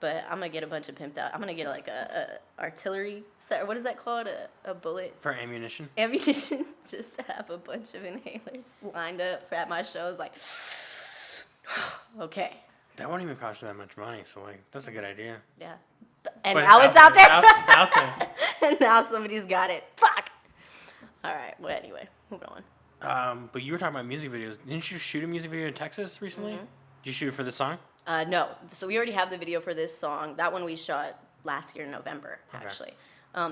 But I'm going to get a bunch of pimped out. I'm going to get a artillery set. What is that called? A bullet? For ammunition? Ammunition. Just to have a bunch of inhalers lined up at my shows. Okay. That won't even cost you that much money. So, that's a good idea. Yeah. And but now it's out there. It's out there. And now somebody's got it. Fuck. All right. Well, anyway, we're going. But you were talking about music videos. Didn't you shoot a music video in Texas recently? Mm-hmm. Did you shoot it for the song? No. So we already have the video for this song. That one we shot last year in November, actually.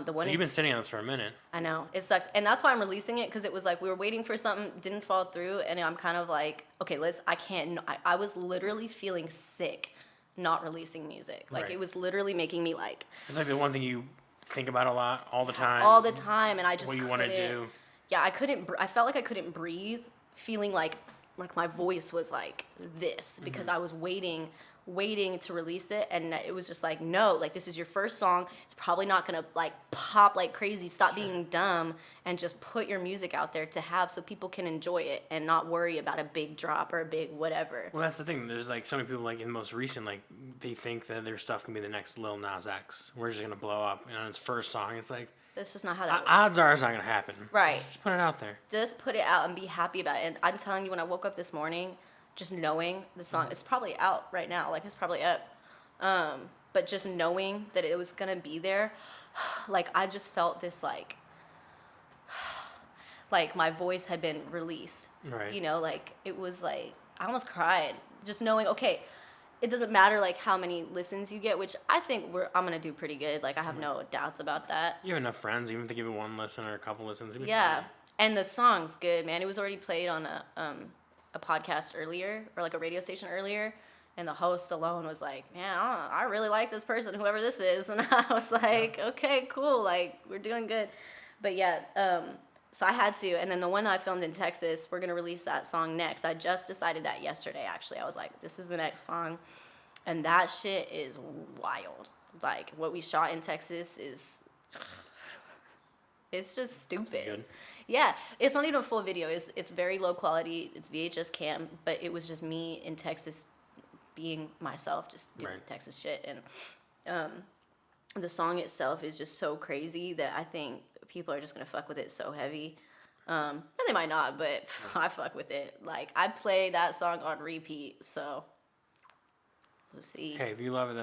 The one So you've been sitting on this for a minute. I know it sucks, and that's why I'm releasing it because it was like we were waiting for something, didn't fall through, and I'm kind of like, okay, I can't. I was literally feeling sick, not releasing music. Like Right. it was literally making me like It's like the one thing you think about a lot all the time. all the time, and I just What you want to couldn't- do. Yeah, I couldn't. I felt like I couldn't breathe, feeling like my voice was like this because I was waiting to release it, and it was just like, no, like this is your first song. It's probably not gonna like pop like crazy. Stop being dumb and just put your music out there to have so people can enjoy it and not worry about a big drop or a big whatever. Well, that's the thing. There's like so many people like in the most recent, like they think that their stuff can be the next Lil Nas X. We're just gonna blow up. And on his first song, it's like That's just not how that works. odds are it's not gonna happen. Right. Just put it out there. Just put it out and be happy about it. And I'm telling you, when I woke up this morning, just knowing the song, it's probably out right now. Like it's probably up. But just knowing that it was gonna be there, like I just felt this like my voice had been released. Right. You know, like it was like I almost cried just knowing. Okay, it doesn't matter like how many listens you get, which I think I'm gonna do pretty good. Like I have no doubts about that. You have enough friends, even if they give it one listen or a couple listens. it'd be Yeah, fine. and the song's good, man. It was already played on a podcast earlier, or like a radio station earlier, and the host alone was like, "Man, I really like this person, whoever this is," and I was like, "Okay, cool, like we're doing good." But yeah, so I had to, and then the one I filmed in Texas, we're gonna release that song next. I just decided that yesterday. Actually, I was like, "This is the next song," and that shit is wild. Like what we shot in Texas is. It's just stupid. Good. Yeah, it's not even a full video. It's very low quality. It's VHS cam, but it was just me in Texas being myself, just doing Right. Texas shit. And the song itself is just so crazy that I think people are just gonna fuck with it so heavy. And they might not, but I fuck with it. Like I play that song on repeat, so we'll see. Hey, if you love it,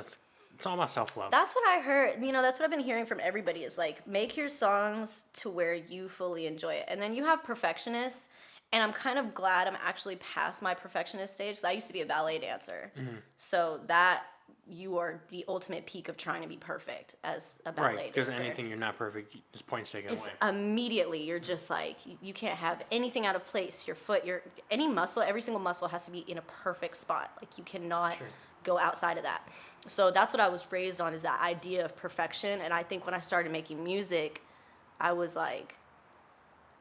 it's all about self-love. That's what I heard. You know, that's what I've been hearing from everybody is like, make your songs to where you fully enjoy it. And then you have perfectionists, and I'm kind of glad I'm actually past my perfectionist stage. So I used to be a ballet dancer. So that you are the ultimate peak of trying to be perfect as a ballet Right, because dancer. anything you're not perfect, just points taken It's away. immediately you're just like you can't have anything out of place. Your foot, any muscle, every single muscle has to be in a perfect spot. Like you cannot Sure. go outside of that. So that's what I was raised on, is that idea of perfection. And I think when I started making music, I was like,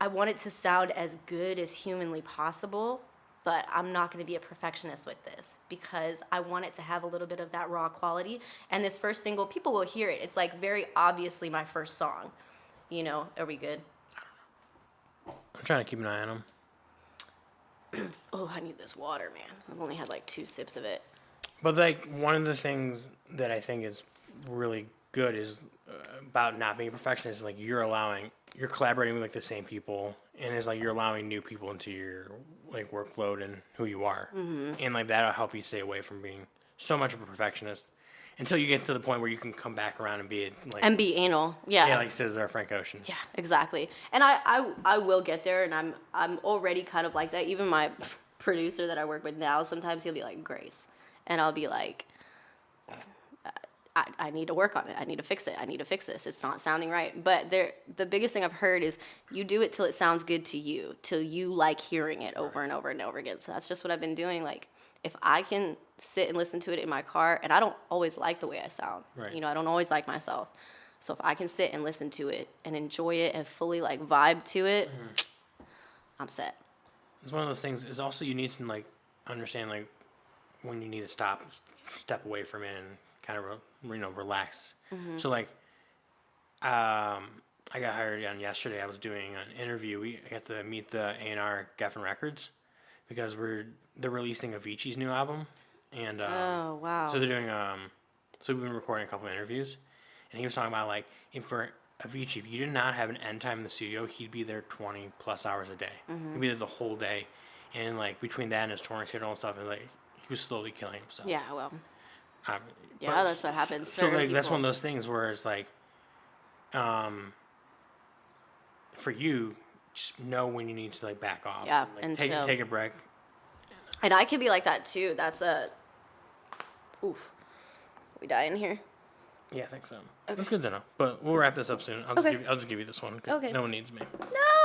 I want it to sound as good as humanly possible, but I'm not going to be a perfectionist with this because I want it to have a little bit of that raw quality. And this first single, people will hear it. It's like very obviously my first song. You know, are we good? I'm trying to keep an eye on them. Oh, I need this water, man. I've only had like 2 sips of it. But like one of the things that I think is really good is about not being a perfectionist. Is like you're collaborating with like the same people, and it's like you're allowing new people into your like workload and who you are, and like that'll help you stay away from being so much of a perfectionist until you get to the point where you can come back around and be like And be anal. Yeah. yeah, like Scissor or Frank Ocean. Yeah, exactly. And I will get there, and I'm already kind of like that. Even my producer that I work with now, sometimes he'll be like, Grace. And I'll be like, I need to work on it. I need to fix it. I need to fix this. It's not sounding right. But the biggest thing I've heard is you do it till it sounds good to you, till you like hearing it over and over and over again. So that's just what I've been doing. Like, if I can sit and listen to it in my car, and I don't always like the way I sound. Right. You know, I don't always like myself. So if I can sit and listen to it and enjoy it and fully like vibe to it, I'm set. It's one of those things. It's also you need to like understand like when you need to step away from it and kind of relax. So like, I got hired on yesterday. I was doing an interview. I got to meet the A&R Geffen Records because they're releasing Avicii's new album, and Oh, wow. so they're doing so we've been recording a couple of interviews, and he was talking about like if for Avicii, if you did not have an end time in the studio, he'd be there 20 plus hours a day. He'd be there the whole day, and like between that and his touring schedule and stuff, and like he was slowly killing himself. Yeah, well, Um, yeah, but that's what happens. So Certain like that's people- one of those things where it's like, for you, just know when you need to like back off. Yeah, like, and take chill. a break. And I can be like that too. Oof. We die in here? Yeah, I think so. That's good to know. But we'll wrap this up soon. I'll just give you this one. 'Cause Okay. No one needs me.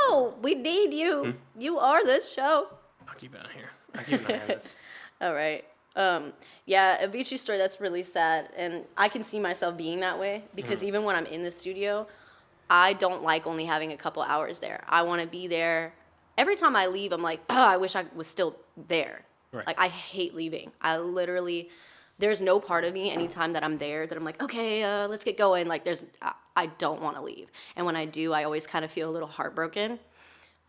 No, we need you. You are this show. I'll keep it on here. I'll keep an eye on this. All right. Yeah, Avicii's story, that's really sad. And I can see myself being that way because even when I'm in the studio, I don't like only having a couple hours there. I want to be there. Every time I leave, I'm like, oh, I wish I was still there. Right. Like, I hate leaving. I literally, there's no part of me anytime that I'm there that I'm like, okay, let's get going. Like, I don't want to leave. And when I do, I always kind of feel a little heartbroken.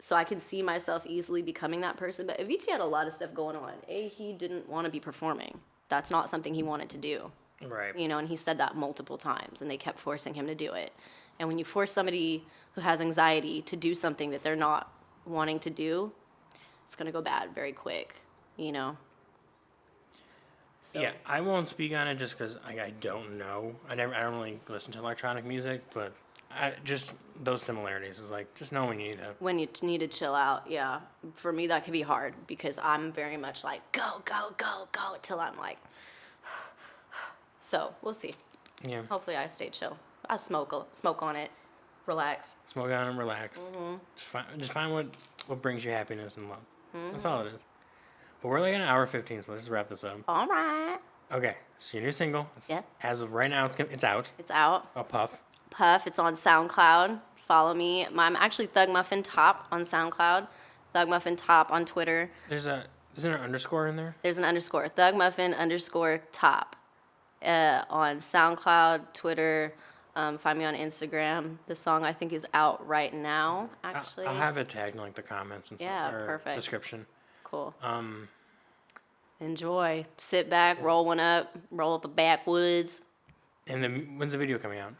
So I can see myself easily becoming that person. But Avicii had a lot of stuff going on. He didn't want to be performing. That's not something he wanted to do. Right. You know, and he said that multiple times, and they kept forcing him to do it. And when you force somebody who has anxiety to do something that they're not wanting to do, it's going to go bad very quick, you know? So. Yeah, I won't speak on it just because I don't know. I don't really listen to electronic music, but just those similarities is like just know when you need to. When you need to chill out, yeah. For me, that can be hard because I'm very much like go, go, go, go till I'm like. So we'll see. Yeah. Hopefully, I stay chill. I smoke on it, relax. Smoke on and relax. Just find what brings you happiness and love. That's all it is. But we're like an hour 15, so let's just wrap this up. All right. Okay, so your new single. Yeah. As of right now, it's out. It's out. It's called Puff. Puff. It's on SoundCloud. Follow me. I'm actually Thug Muffin Top on SoundCloud. Thug Muffin Top on Twitter. Isn't there an underscore in there? There's an underscore. Thug Muffin _ Top on SoundCloud, Twitter. Find me on Instagram. The song I think is out right now. Actually, I'll have it tagged in like the comments and Yeah, stuff. Or perfect. Description. Cool. Enjoy. Sit back. Roll up a backwoods. And then when's the video coming out?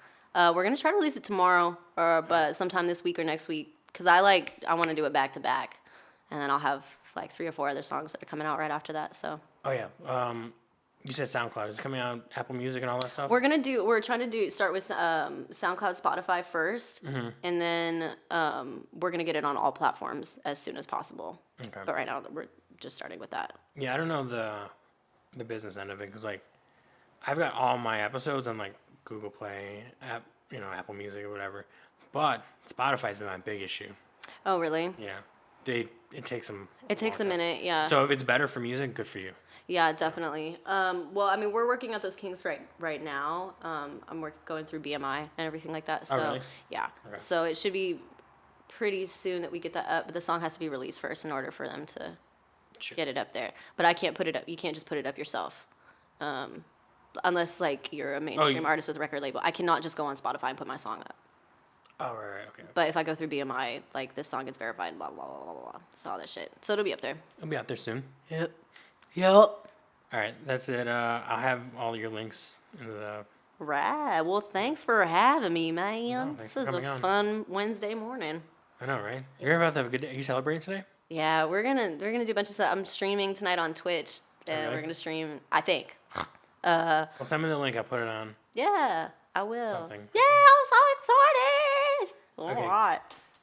We're gonna try to release it tomorrow, but sometime this week or next week, because I want to do it back to back, and then I'll have like 3 or 4 other songs that are coming out right after that. So. Oh yeah. You said SoundCloud. Is it coming out Apple Music and all that stuff? We're trying to start with SoundCloud, Spotify first, and then we're gonna get it on all platforms as soon as possible. Okay. But right now we're just starting with that. Yeah, I don't know the business end of it because like I've got all my episodes on like Google Play, Apple Music or whatever, but Spotify's been my big issue. Oh really? Yeah, it takes them. It takes a minute, yeah. So if it's better for music, good for you. Yeah, definitely. Well, I mean, we're working out those kinks right now. I'm going through BMI and everything like that. So really? Yeah. Okay. So it should be pretty soon that we get that up. But the song has to be released first in order for them to get it up there. But I can't put it up. You can't just put it up yourself, unless like you're a mainstream artist with a record label. I cannot just go on Spotify and put my song up. Oh right, okay. But if I go through BMI, like this song gets verified, blah blah blah blah blah. So all that shit. So it'll be up there. It'll be out there soon. Yep. All right, that's it. I'll have all your links in the. Right. Well, thanks for having me, man. Thanks This for is a coming on. fun Wednesday morning. I know, right? You're about to have a good day. Are you celebrating today? Yeah, we're gonna do a bunch of stuff. I'm streaming tonight on Twitch, and Okay. we're gonna stream. I think. Well, send me the link. I'll put it on. Yeah, I will. Something. Yeah, I'm so